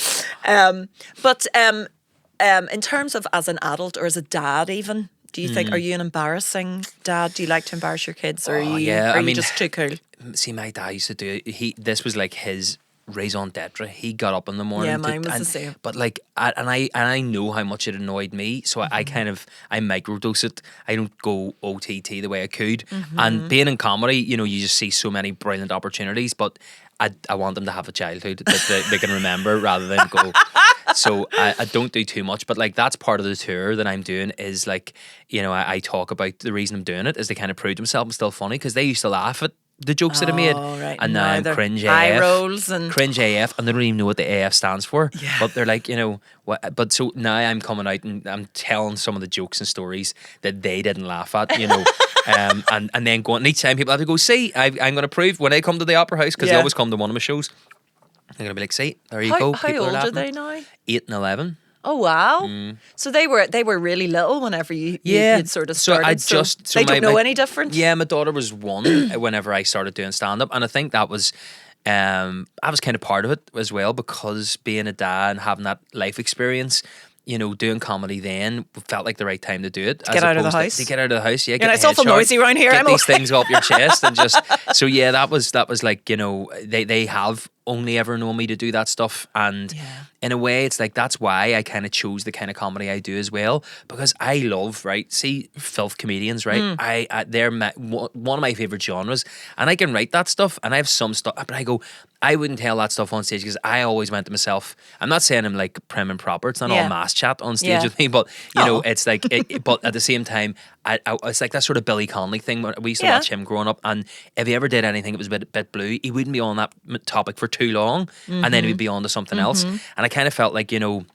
I am. But in terms of as an adult or as a dad, even, do you think, are you an embarrassing dad? Do you like to embarrass your kids, or Oh, yeah, are I you mean, just too cool? See, my dad used to do it. This was like his raison d'etre. He got up in the morning. Yeah, mine was the same. But like, I know how much it annoyed me, so I kind of I microdose it. I don't go OTT the way I could. And being in comedy, you know, you just see so many brilliant opportunities, but I want them to have a childhood that they can remember rather than go. So I don't do too much, but like that's part of the tour that I'm doing is like, you know, I talk about the reason I'm doing it is to kind of prove to myself I'm still funny, because they used to laugh at the jokes that I made, right. and now I'm cringe eye AF, rolls and cringe AF, and they don't even know what the AF stands for. Yeah. But they're like, you know, what? But so now I'm coming out and I'm telling some of the jokes and stories that they didn't laugh at, you know, and then going. And each time people have to go, see, I'm going to prove when I come to the Opera House, because they Yeah. always come to one of my shows. They're going to be like, see, there you go. How People are old are laughing. they now? 8 and 11. Oh wow! So they were really little whenever you'd sort of So started. I just they don't know any different. Yeah, my daughter was 1 whenever I started doing stand up, and I think that was I was kind of part of it as well, because being a dad and having that life experience, you know, doing comedy then felt like the right time to do it. Get out of the house. To get out of the house, yeah. Yeah, it's awful noisy around here. Get I'm these okay. things off your chest and just. So yeah, that was like, you know, they have only ever known me to do that stuff, and in a way it's like that's why I kind of chose the kind of comedy I do as well, because I love, right, see, filth comedians, right, they're one of my favorite genres, and I can write that stuff, and I have some stuff, but I go, I wouldn't tell that stuff on stage, because I always went to myself, I'm not saying I'm like prim and proper, it's not all mass chat on stage with me, but you know, it's like but at the same time I it's like that sort of Billy Connolly thing. We used to watch him growing up, and if he ever did anything that was a bit blue, he wouldn't be on that topic for too long, and then he'd be on to something else. And I kind of felt like, you know,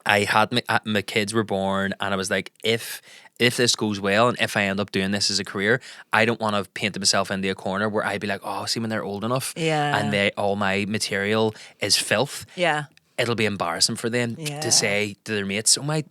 I had my kids were born, and I was like, if this goes well, and if I end up doing this as a career, I don't want to paint myself into a corner where I'd be like, oh, see, when they're old enough, and all my material is filth. Yeah. It'll be embarrassing for them to say to their mates, "Oh my!"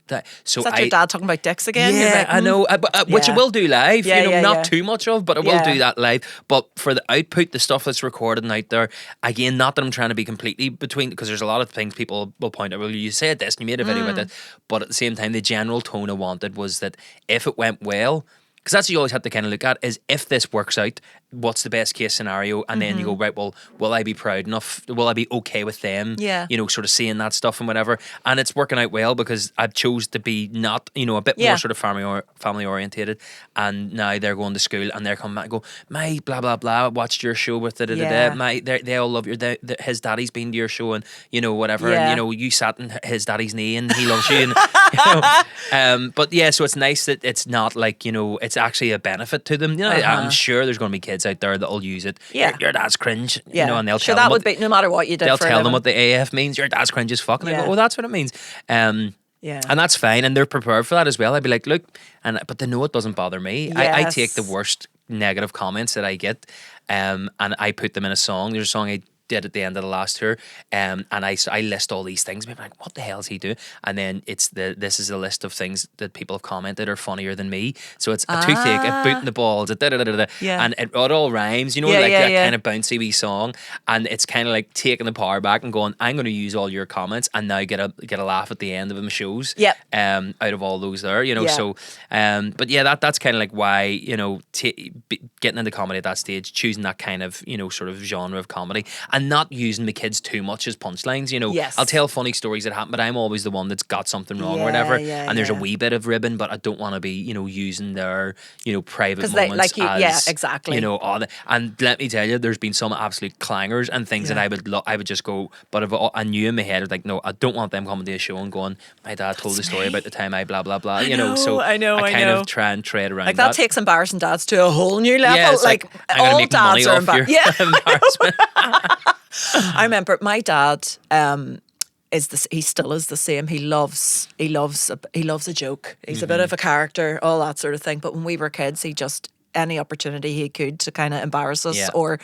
So Is that your dad talking about dicks again? Yeah, Like, I know, which I will do live. Yeah, you know, yeah, not yeah. too much of, but I will do that live. But for the output, the stuff that's recorded and out there, again, not that I'm trying to be completely between, because there's a lot of things people will point out. Well, you said this, and you made a video about this, but at the same time, the general tone I wanted was that if it went well. Because that's what you always have to kind of look at, is if this works out, what's the best case scenario? And then you go, right, well, will I be proud enough? Will I be okay with them? Yeah. You know, sort of seeing that stuff and whatever. And it's working out well, because I've chose to be not, you know, a bit more sort of family orientated. And now they're going to school and they're coming back and go, my blah, blah, blah, watched your show with they all love his daddy's been to your show and, you know, whatever. Yeah. And, you know, you sat in his daddy's knee and he loves you. And, you know, but yeah, so it's nice that it's not like, you know, it's actually a benefit to them. You know, I'm sure there's going to be kids out there that'll use it. Yeah. Your dad's cringe. Yeah. You know, and they'll sure, tell them that would be no matter what you did. they'll for a tell them living. what the AF means. Your dad's cringe as fuck. And I Yeah. go, oh, that's what it means. Yeah. And that's fine, and they're prepared for that as well. I'd be like, look, but they know it doesn't bother me. I Yes. take the worst negative comments that I get, and I put them in a song. There's a song I did at the end of the last tour, and I list all these things. People are like, what the hell is he doing? And then this is a list of things that people have commented are funnier than me. So it's a toothache, a boot in the balls, a da-da-da-da-da, Yeah. and it all rhymes, you know, Yeah, like yeah, that yeah. kind of bouncy wee song. And it's kind of like taking the power back and going, I'm going to use all your comments and now get a laugh at the end of my shows. Yep. Out of all those there, you know. Yeah. So, but yeah, that's kind of like why, you know, getting into comedy at that stage, choosing that kind of, you know, sort of genre of comedy, and not using the kids too much as punchlines. You know, Yes. I'll tell funny stories that happen, but I'm always the one that's got something wrong Yeah, or whatever. yeah, And there's a yeah. wee bit of ribbon, but I don't want to be, you know, using their, you know, private 'Cause moments they- like you- as, yeah, exactly. you know, and let me tell you, there's been some absolute clangers and things that I would just go, but if I knew in my head, I was like, no, I don't want them coming to a show and going, my dad told the story about the time I blah blah blah, you know. So I know, I kind know. of try and tread around Like that takes embarrassing dads to a whole new level. Yeah, it's like I'm gonna all make money dads are off your embarrassment. I remember my dad he still is the same. He loves a joke. He's a bit of a character, all that sort of thing. But when we were kids, he just any opportunity he could to kind of embarrass us Yeah. or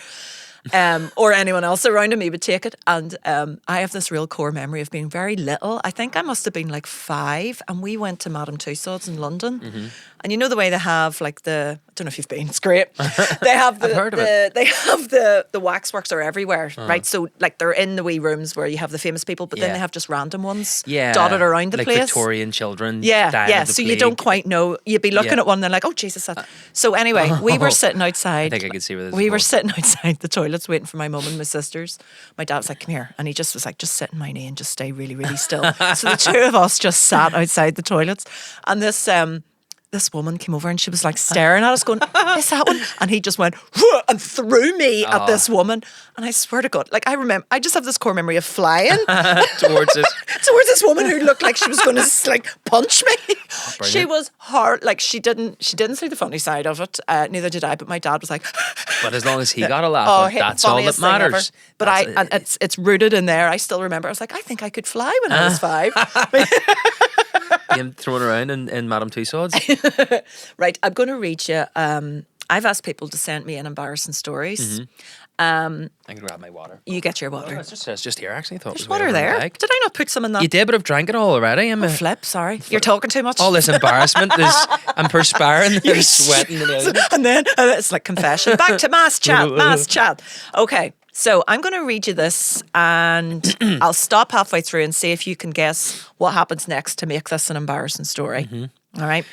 or anyone else around him, he would take it. And I have this real core memory of being very little. I think I must have been like 5, and we went to Madame Tussauds in London. Mm-hmm. And you know the way they have like I don't know if you've been, it's great. They have I've heard of it. They have the waxworks are everywhere, right? So like they're in the wee rooms where you have the famous people, but then they have just random ones dotted around the like place. Victorian children. Yeah. So you don't quite know. You'd be looking at one and then like, oh Jesus. So anyway, we were sitting outside. I think I could see where this is We were going. sitting outside the toilets waiting for my mum and my sisters. My dad was like, come here. And he just was like, just sit in my knee and just stay really, really still. So the two of us just sat outside the toilets. And this woman came over and she was like staring at us going, is that one? And he just went and threw me at this woman. And I swear to God, like I just have this core memory of flying towards this woman who looked like she was going to like punch me. She was hard. Like she didn't see the funny side of it. Neither did I. But my dad was like, but as long as he got a laugh, that's all that matters. But and it's rooted in there. I still remember. I was like, I think I could fly when I was 5. Being thrown around in Madame Tussauds. Right, I'm going to read you. I've asked people to send me in embarrassing stories. I can grab my water. You get your water. Oh, it's just here. Actually, I thought There's it was way water over in the there. bag. Did I not put some in that? You did, but I've drank it all already. I'm Flip, sorry. You're talking too much. all this embarrassment. I'm perspiring. I'm sweating. And then it's like confession. Back to mass chat. Okay, so I'm going to read you this and I'll stop halfway through and see if you can guess what happens next to make this an embarrassing story. All right.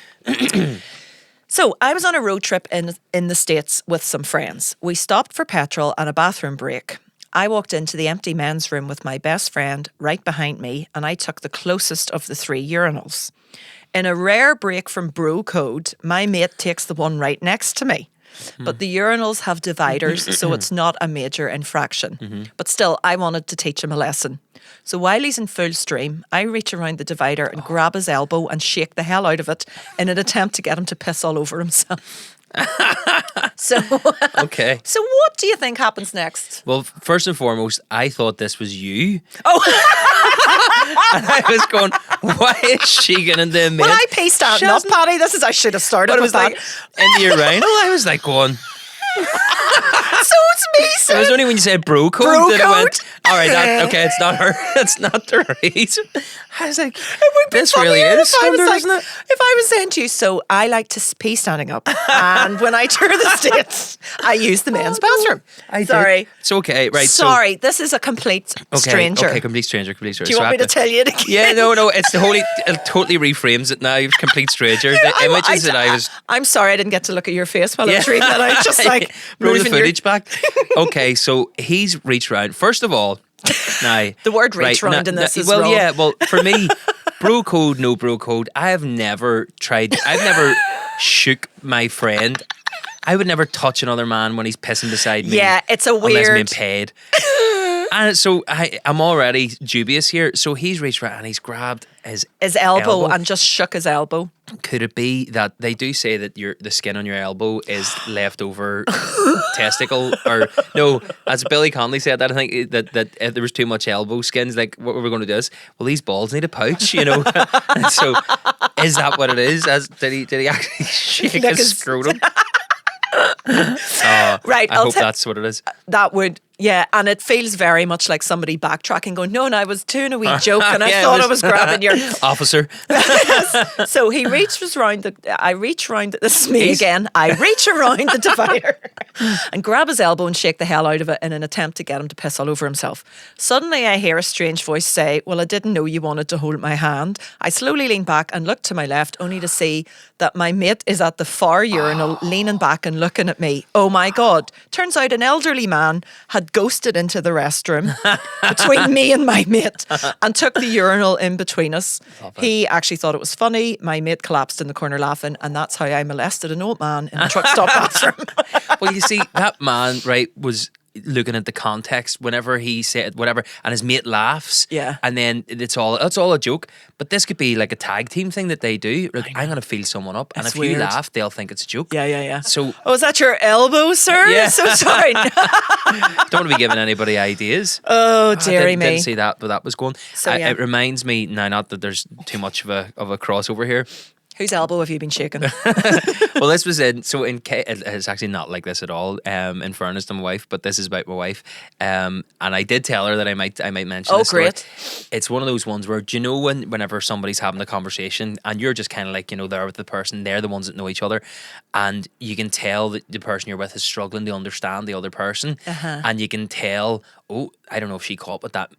So I was on a road trip in the States with some friends. We stopped for petrol and a bathroom break. I walked into the empty men's room with my best friend right behind me, and I took the closest of the 3 urinals. In a rare break from bro code, my mate takes the one right next to me. But the urinals have dividers, so it's not a major infraction. But still, I wanted to teach him a lesson. So while he's in full stream, I reach around the divider and grab his elbow and shake the hell out of it in an attempt to get him to piss all over himself. Okay. So what do you think happens next? Well, first and foremost, I thought this was you. Oh, And I was going, why is she getting into a mate? well, I paced out. She Not hasn't- Paddy. I should have started But it with was like, that. in the urinal, I was like going... So it's me It saying, was only when you said bro code Bro that I went, code? all right, okay, it's not her. It's not Teresa. I was like, it would be this really funnier is if I was Scundered, like, isn't it? if I was saying to you, so I like to pee standing up, and when I tour the States, I use the men's bathroom. Sorry. It's okay, right. Sorry, this is a complete stranger. Okay, complete stranger. Do you want me to tell you it again? Yeah, no, it's it totally reframes it now. Complete stranger. The images that I was... I'm sorry I didn't get to look at your face while I was reading that. I was just like... roll the moving your- footage back. Okay, so he's reached round. First of all, now... The word reach round in this is well, wrong. yeah, well, for me, bro code, no bro code, I've never shook my friend. I would never touch another man when he's pissing beside me. Yeah, it's a Unless I'm weird... being paid. And so I'm already dubious here. So he's reached around and he's grabbed his elbow and just shook his elbow. Could it be that they do say that the skin on your elbow is leftover testicle? Or no, as Billy Connolly said that, I think that if there was too much elbow skin, it's like, what we're going to do is, well, these balls need a pouch, you know. And so is that what it is? Did he actually shake his scrotum? Right, I hope that's what it is. That would, yeah, and it feels very much like somebody backtracking, going, no, I was doing a wee joke, and I thought I was grabbing your officer. So he reaches round I reach round. This is me again. I reach around the divider and grab his elbow and shake the hell out of it in an attempt to get him to piss all over himself. Suddenly, I hear a strange voice say, "Well, I didn't know you wanted to hold my hand." I slowly lean back and look to my left, only to see that my mate is at the far urinal, leaning back and looking at me. Oh my God! Turns out an elderly man had ghosted into the restroom between me and my mate and took the urinal in between us. He actually thought it was funny. My mate collapsed in the corner laughing, and that's how I molested an old man in a truck stop bathroom. Well, you see, that man, right, was looking at the context whenever he said whatever, and his mate laughs. Yeah. And then it's all a joke. But this could be like a tag team thing that they do. Like, I'm going to feel someone up, and It's if weird. you laugh, they'll think it's a joke. Yeah. So, Oh, is that your elbow, sir? Yeah. So sorry. don't want to be giving anybody ideas. Oh, dearie me. Didn't see that, but that was going. So, yeah. It reminds me now, not that there's too much of a crossover here. Whose elbow have you been shaking? Well, this was it's actually not like this at all. In fairness to my wife, but this is about my wife. And I did tell her that I might mention. Oh, this story. great! It's one of those ones where, do you know, whenever somebody's having a conversation and you're just kind of like, there with the person, they're the ones that know each other, and you can tell that the person you're with is struggling to understand the other person, and you can tell, oh, I don't know if she caught what that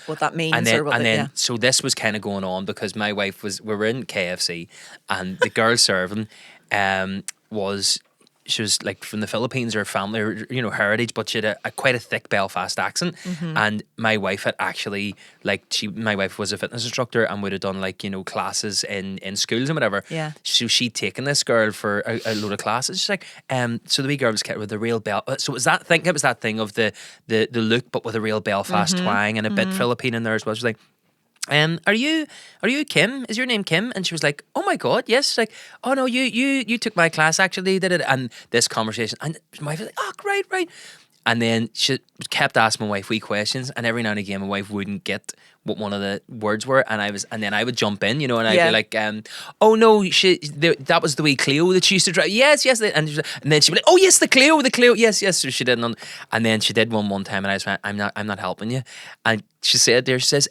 What that means, and then so this was kind of going on because my wife we were in KFC, and the girl serving she was like from the Philippines, her family, heritage, but she had a quite a thick Belfast accent. And my wife had actually, my wife was a fitness instructor and would have done classes in schools and whatever. Yeah. So she'd taken this girl for a load of classes. She's like, so the wee girl was kept with the real so it was that thing of the look, but with a real Belfast twang and a bit Philippine in there as well. She's like, are you Kim? Is your name Kim? And she was like, oh my God, yes. She's like, oh no, you took my class actually, did it? And this conversation, and my wife was like, oh, right. And then she kept asking my wife wee questions, and every now and again my wife wouldn't get what one of the words were, and then I would jump in, and I'd be like, oh no, that was the wee Clio that she used to drive. Yes, and then she'd be like, oh yes, the Clio, yes. So she didn't, and then she did one time, and I just went, I'm not helping you, and she said there, she says,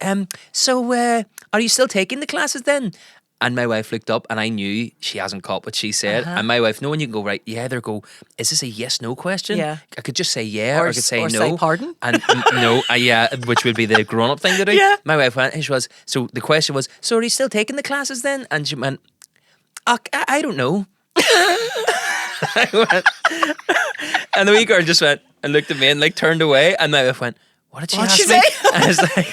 so are you still taking the classes then? And my wife looked up, and I knew she hasn't caught what she said. And my wife, knowing you can go right, yeah, there go. Is this a yes/no question? Yeah. I could just say yeah, or I could say no. Say pardon. And no, yeah, which would be the grown-up thing to do. Yeah. My wife went. So the question was, so are you still taking the classes then? And she went, I don't know. I went, and the wee girl just went and looked at me and turned away. And my wife went, what did she ask me? Say? And I was like,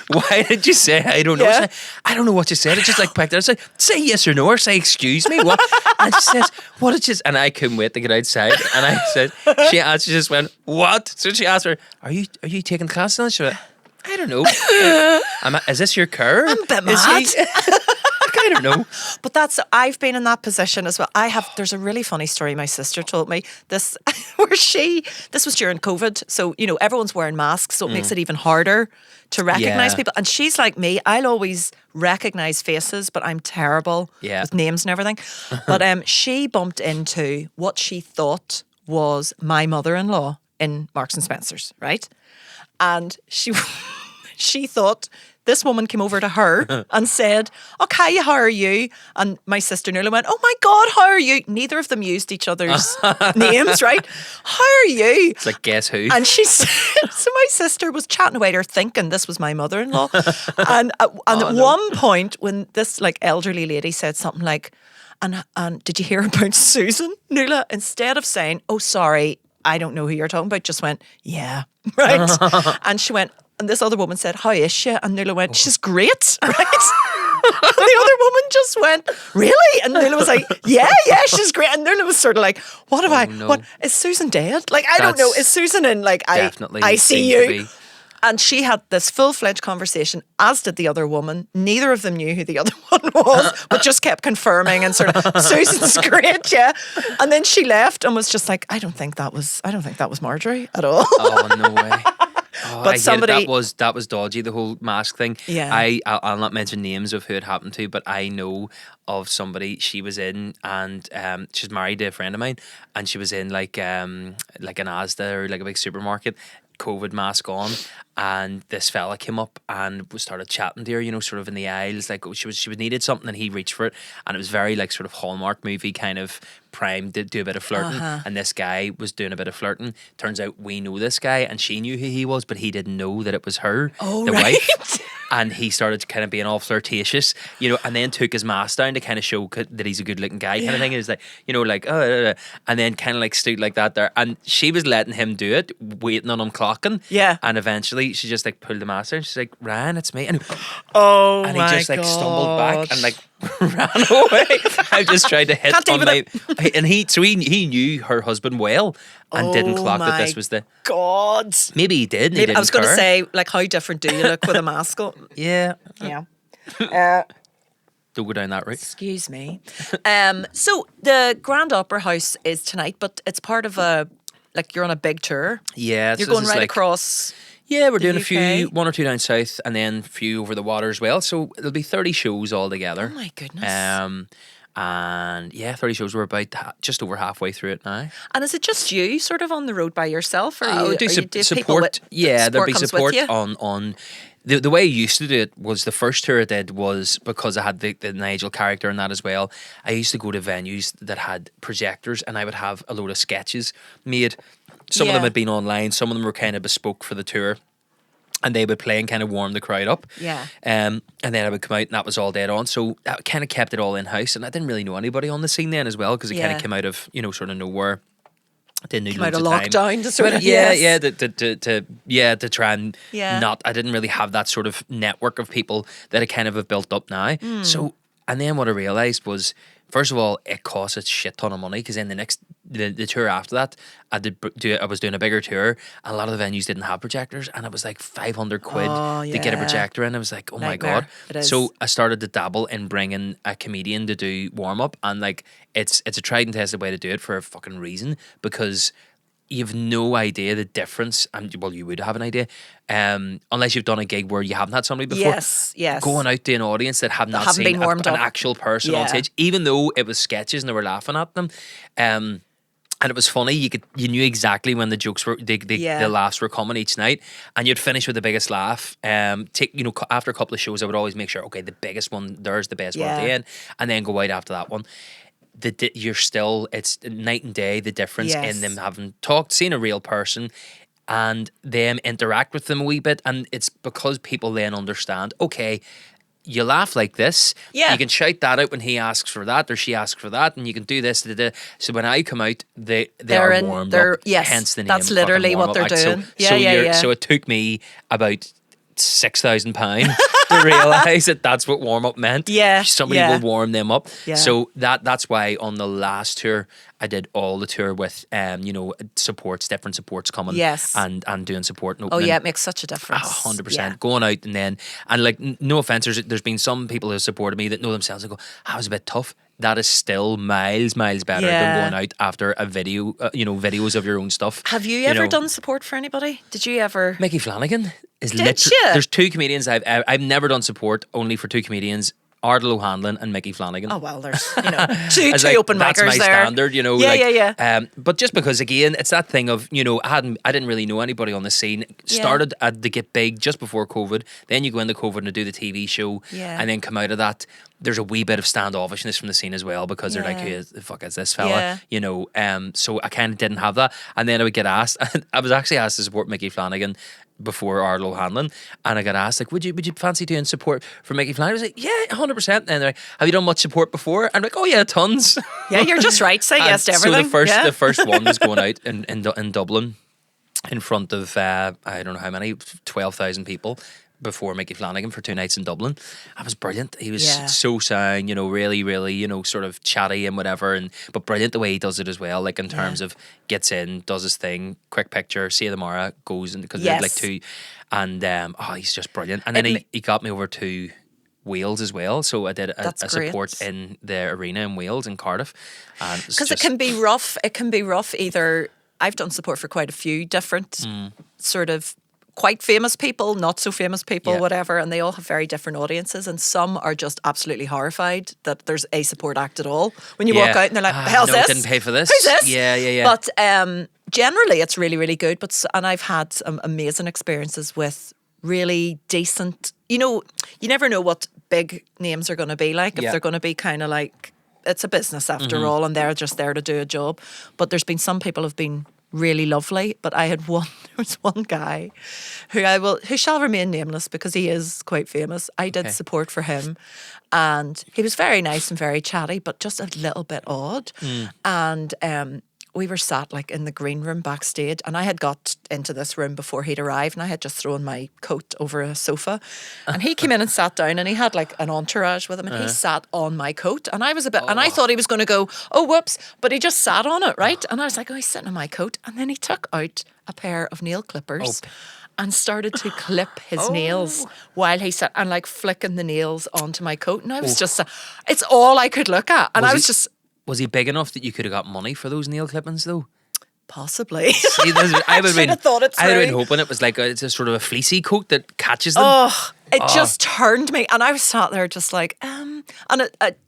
why did you say I don't know? Yeah. I don't know what you said. It just picked it. I said, say yes or no, or say excuse me. What? And she says, what did you? And I couldn't wait to get outside. And I said, she just went, what? So she asked her, are you taking the class? And she went, I don't know. Is this your car? I'm a bit mad. I don't know. But I've been in that position as well. There's a really funny story my sister told me this this was during COVID, so everyone's wearing masks, so it makes it even harder to recognize people. And she's like me, I'll always recognize faces, but I'm terrible with names and everything. But she bumped into what she thought was my mother-in-law in Marks and Spencer's, right? And she thought this woman came over to her and said, okay, how are you? And my sister nearly went, oh my God, how are you? Neither of them used each other's names, right? How are you? It's like, guess who? And she said, so my sister was chatting away to her thinking this was my mother-in-law. And at one point when this elderly lady said something like, and did you hear about Susan? Nuala, instead of saying, oh, sorry, I don't know who you're talking about, just went, yeah, right? And she went, and this other woman said, how is she? And Nuala went, she's great, right? And the other woman just went, really? And Nuala was like, yeah, she's great. And Nuala was sort of like, what is Susan dead? I don't know, is Susan in I see you? And she had this full-fledged conversation, as did the other woman. Neither of them knew who the other one was, but just kept confirming and sort of, Susan's great, yeah. And then she left and was just like, I don't think that was Marjorie at all. Oh, no way. Oh, but that was dodgy, the whole mask thing. Yeah. I'll not mention names of who it happened to, but I know of somebody. She was in, and she's married to a friend of mine, and she was in like an Asda or a big supermarket, COVID mask on, and this fella came up and started chatting to her, sort of in the aisles, she needed something, and he reached for it, and it was very sort of Hallmark movie kind of primed to do a bit of flirting, and this guy was doing a bit of flirting. Turns out we know this guy, and she knew who he was, but he didn't know that it was her, wife. And he started kind of being all flirtatious, and then took his mask down to kind of show that he's a good looking guy, kind of thing. It was and then kind of stood like that there, and she was letting him do it, waiting on him clocking. Yeah. And eventually she just pulled the mask down. She's like, Ryan, it's me. And he just stumbled back and ran away. I just tried to hit on my, and he knew her husband well and didn't clock that this was the God. Maybe he did. Maybe I was going to say, how different do you look with a mask on? Yeah. Don't go down that route. Excuse me. So the Grand Opera House is tonight, but it's part of you're on a big tour. Yeah. You're going right across. Yeah, we're doing a UK? few, one or two down south, and then a few over the water as well. So there'll be 30 shows altogether. Oh my goodness. And yeah, 30 shows. We're about just over halfway through it now. And is it just you sort of on the road by yourself? Or Do do people support. yeah, There'll be comes support with you? on the way I used to do it was the first tour I did was because I had the Nigel character in that as well. I used to go to venues that had projectors and I would have a load of sketches made. Some of them Yeah. had been online, some of them were kind of bespoke for the tour. And they would play and kind of warm the crowd up. Yeah. And then I would come out and that was all dead on. So that kind of kept it all in-house. And I didn't really know anybody on the scene then as well because it kind Yeah. of came out of, sort of nowhere. Didn't need Come out loads of of time. lockdown to sort of to try and Yeah. not. I didn't really have that sort of network of people that I kind of have built up now. Hmm. So, and then what I realised was, first of all, it costs a shit ton of money because then the tour after that, I was doing a bigger tour and a lot of the venues didn't have projectors and it was like 500 quid to get a yeah. projector in. I was like, oh my Nightmare. God. It is. So I started to dabble in bringing a comedian to do warm up and like it's a tried and tested way to do it for a fucking reason because you've no idea the difference, and well, you would have an idea, unless you've done a gig where you haven't had somebody before. Yes. Going out to an audience that have not haven't seen been warmed an up. actual person on Yeah. stage, even though it was sketches and they were laughing at them. And it was funny. You knew exactly when the jokes were, the laughs were coming each night, and you'd finish with the biggest laugh. After a couple of shows, I would always make sure, okay, the biggest one there's the best one at the Yeah. end, and then go out after that one. It's night and day the difference Yes. in them having seen a real person and them interact with them a wee bit, and it's because people then understand, okay, you laugh like this, Yeah. you can shout that out when he asks for that or she asks for that, and you can do this. So when I come out, they are warmed up. Yes, Hence the name. that's literally fucking what warm-up they're act. doing. Yeah. So it took me about £6,000 to realise that's what warm up meant. Yeah, Somebody yeah. will warm them up. Yeah. So that's why on the last tour I did all the tour with different supports coming. Yes. And doing support and Oh opening. yeah, it makes such a difference. 100%. Yeah. Going out and like no offense, there's been some people who have supported me that know themselves and go, I was a bit tough. That is still miles better Yeah. than going out after a video, videos of your own stuff. Have you ever done support for anybody? Did you ever? Mickey Flanagan is Did literally. you? There's two comedians I've never done support only for two comedians. Ardal O'Hanlon and Mickey Flanagan. Oh well, there's two It's open that's micers my there. standard, Yeah. But just because again, it's that thing of I didn't really know anybody on the scene. Started to get big just before COVID. Then you go into COVID and do the TV show, Yeah. and then come out of that. There's a wee bit of standoffishness from the scene as well because they're like, Yeah. who the fuck is this fella? So I kind of didn't have that, and then I would get asked. I was actually asked to support Mickey Flanagan before Ardal O'Hanlon, and I got asked like, would you fancy doing support for Mickey Flanagan? I was like, yeah, 100%. And they're like, have you done much support before? I'm like, oh yeah, tons. Yeah, you're just right. Say And yes to everything. So the first one was going out in Dublin in front of I don't know how many, 12,000 people before Mickey Flanagan for 2 nights in Dublin. That was brilliant. He was so sound, really, sort of chatty and whatever, but brilliant the way he does it as well. Like in terms of gets in, does his thing, quick picture, see you tomorrow, goes in because they're like two, and he's just brilliant. And then he got me over to Wales as well, so I did a support in the arena in Wales in Cardiff, Because it can be rough. It can be rough. Either I've done support for quite a few different sort of quite famous people, not so famous people, whatever, and they all have very different audiences, and some are just absolutely horrified that there's a support act at all. When you walk out and they're like, the hell's no, this? Didn't pay for this. Who's this? Yeah. But generally it's really, really good. And I've had some amazing experiences with really decent, you never know what big names are going to be like, if they're going to be kind of like, it's a business after all, and they're just there to do a job. But there's been some people have been really lovely, but there was one guy who shall remain nameless because he is quite famous. I did support for him, and he was very nice and very chatty, but just a little bit odd. And we were sat like in the green room backstage, and I had got into this room before he'd arrived, and I had just thrown my coat over a sofa, and he came in and sat down, and he had like an entourage with him, and he sat on my coat, and I was and I thought he was going to go, oh whoops, but he just sat on it, right? And I was like, oh, he's sitting on my coat, and then he took out a pair of nail clippers and started to clip his nails while he sat and like flicking the nails onto my coat, and I was just, it's all I could look at, and I was just. Was he big enough that you could have got money for those nail clippings though? Possibly. See, I would should have thought it I would have been through. hoping it was like it's a sort of a fleecy coat that catches them. It just turned me, and I was sat there just like, and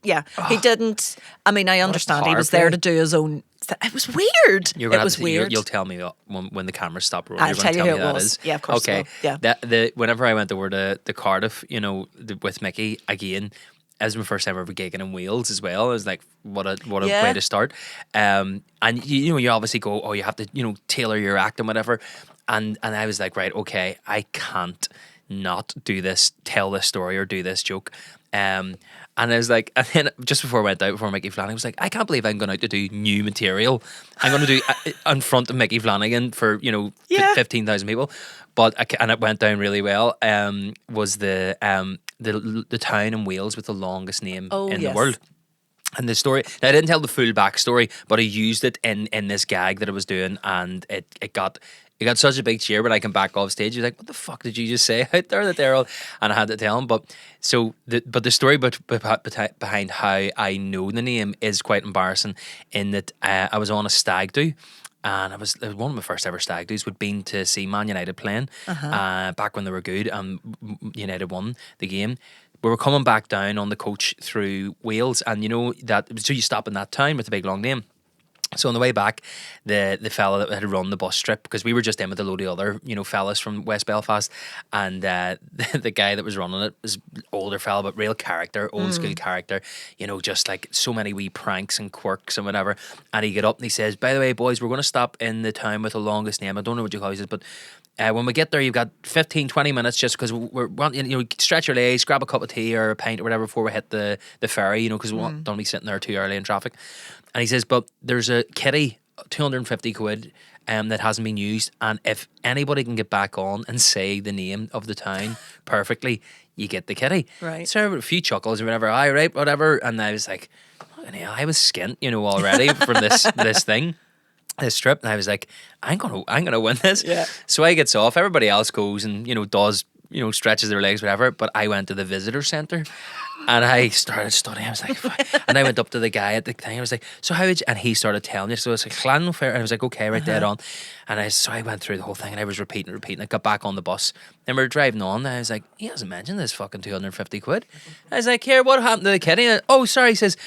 he didn't. I mean, I understand he power was there play. to do his own. It was weird. It was weird. You'll tell me when the cameras stop rolling. I'll You're gonna tell you me who it that was. is. Yeah, of course I Okay. will. Yeah. Whenever I went over to Cardiff, with Mickey again. As my first time ever gigging in Wales as well. I was like, what a way to start. And you obviously go, oh, you have to tailor your act and whatever. And I was like, right, okay, I can't not tell this story or do this joke. And I was like, and then just before I went out, before Mickey Flanagan, I was like, I can't believe I'm going out to do new material. I'm going to do in front of Mickey Flanagan for 15,000 people. And it went down really well. Was the town in Wales with the longest name in the world. And the story, now I didn't tell the full backstory, but I used it in this gag that I was doing, and it got such a big cheer when I came back off stage. He was like, what the fuck did you just say out there, that they're all, and I had to tell him. But the story behind how I know the name is quite embarrassing, in that I was on a stag do. And it was one of my first ever stag do's. We'd been to see Man United playing back when they were good, and United won the game. We were coming back down on the coach through Wales, and so you stop in that town with the big long name. So on the way back, the fella that had run the bus trip, because we were just in with a load of other fellas from West Belfast, and the guy that was running it was older fella, but real character, old school character, just like so many wee pranks and quirks and whatever. And he got up and he says, by the way, boys, we're going to stop in the town with the longest name. I don't know what you call it, but when we get there, you've got 15-20 minutes, just because we're wanting, stretch your legs, grab a cup of tea or a pint or whatever before we hit the ferry, because we don't be sitting there too early in traffic. And he says, but there's a kitty, 250 quid, that hasn't been used, and if anybody can get back on and say the name of the town perfectly, you get the kitty. Right. So a few chuckles or whatever, aye, right, whatever. And I was like, I was skint, already from this thing. This trip, and I was like, I'm gonna win this. Yeah. So I gets off. Everybody else goes and does stretches their legs, whatever. But I went to the visitor centre, and I started studying. I was like, fuck. And I went up to the guy at the thing. I was like, so how would you? And he started telling me. So it's like Clanfair, and I was like, okay, right, dead on. And I went through the whole thing, and I was repeating. I got back on the bus. Then we were driving on, and I was like, he hasn't mentioned this fucking 250 quid. I was like, here, what happened to the kitty? And, oh, sorry, he says,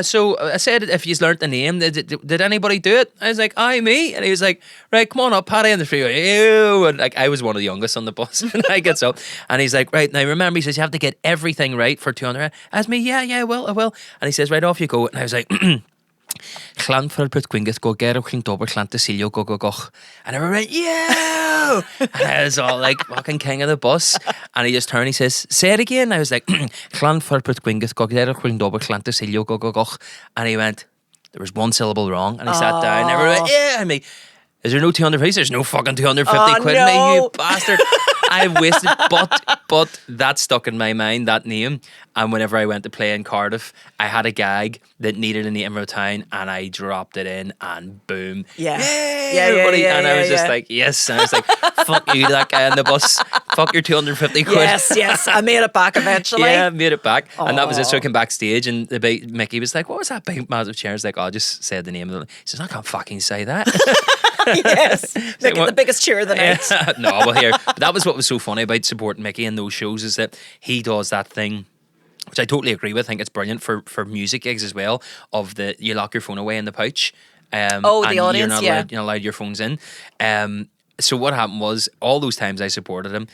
so I said, if you've learnt the name, did anybody do it? I was like, aye, me. And he was like, right, come on up, Paddy, on the freeway. Ew. And like, I was one of the youngest on the bus. And I gets up, and he's like, right, now remember, he says, you have to get everything right for 200. As me, yeah, I will. And he says, right, off you go. And I was like, Clan for put Quingeth go get Cling Dober Clan to Silio go goch. And I went, yeah. And I was all like fucking king of the bus. And he just turned, he says, say it again. I was like, Clan for put Quingeth go get Cling Dober Clan to Silio go goch. And he went, there was one syllable wrong. And he sat down and everyone went, yeah. And me, is there no 200 price? There's no fucking 250 quid, me, you bastard. I've wasted, but that stuck in my mind, that name. And whenever I went to play in Cardiff, I had a gag that needed a name of a town, and I dropped it in, and boom. Yeah. Everybody. And I was just like, yes. And I was like, fuck you, that guy on the bus. Fuck your 250 quid. Yes. I made it back eventually. Yeah, I made it back. And that was it. So I came backstage, and the big Mickey was like, what was that big massive chair? I was like, oh, I just said the name of it. He says, I can't fucking say that. Yes. Mickey, the biggest cheer of the night. No, well, here. But that was what was so funny about supporting Mickey in those shows, is that he does that thing, which I totally agree with. I think it's brilliant for music gigs as well, of you lock your phone away in the pouch. The and audience, you're not allowed your phones in. So what happened was, all those times I supported him,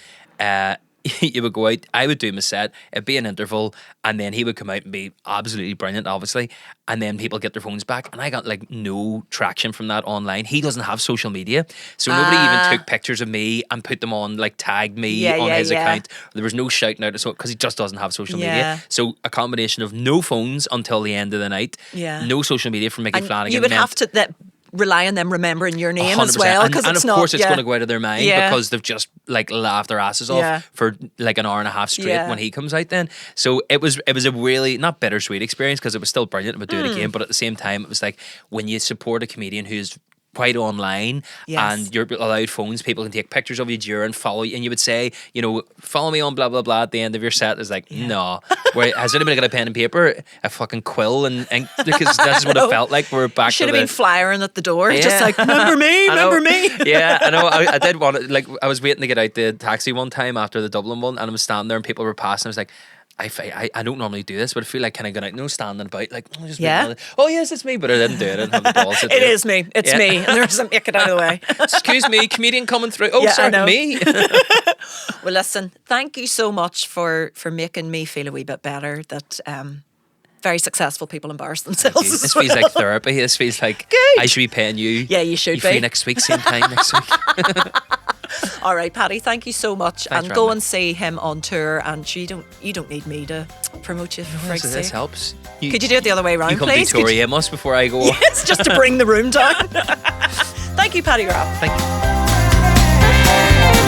you would go out, I would do my set, it'd be an interval, and then he would come out and be absolutely brilliant, obviously, and then people get their phones back, and I got like no traction from that online. He doesn't have social media, so nobody even took pictures of me and put them on, like tagged me on his account. There was no shouting out, because he just doesn't have social media. So a combination of no phones until the end of the night, no social media from Mickey Flanagan. You would have to rely on them remembering your name 100%. As well, because and of course it's going to go out of their mind, because they've just like laughed their asses off for like an hour and a half straight when he comes out then. So it was a really, not bittersweet experience, because it was still brilliant, I would do it again, but at the same time it was like, when you support a comedian who's quite online, Yes. and you're allowed phones. People can take pictures of you during, follow you, and you would say, you know, follow me on blah blah blah at the end of your set. It's like, no. Where has anybody got a pen and paper, a fucking quill and ink? Because that's what it felt like. We're back. Should to have been flyering at the door, just like, remember me, I know. remember me. Yeah, I know. I did want to, like, I was waiting to get out the taxi one time after the Dublin one, and I was standing there and people were passing. I was like, I don't normally do this, but I feel like kind of going out, standing about, like, just oh yes, it's me, but I didn't do it. I didn't have the balls to do It is me. It's me. And there's a make it out of the way. Excuse me, comedian coming through. Oh, sorry, me. Well, listen, thank you so much for making me feel a wee bit better that very successful people embarrass themselves. This feels like therapy. This feels like Good. I should be paying you. Yeah, you should be. Free next week, same time next week. All right, Paddy, thank you so much. Thanks and very go much. and see him on tour. And you don't need me to promote you, for So Christ's this sake. helps. Could you do it the other way around, You come please? to Tori Amos before I go. Yes, just to bring the room down. Thank you, Paddy Raff. Thank you.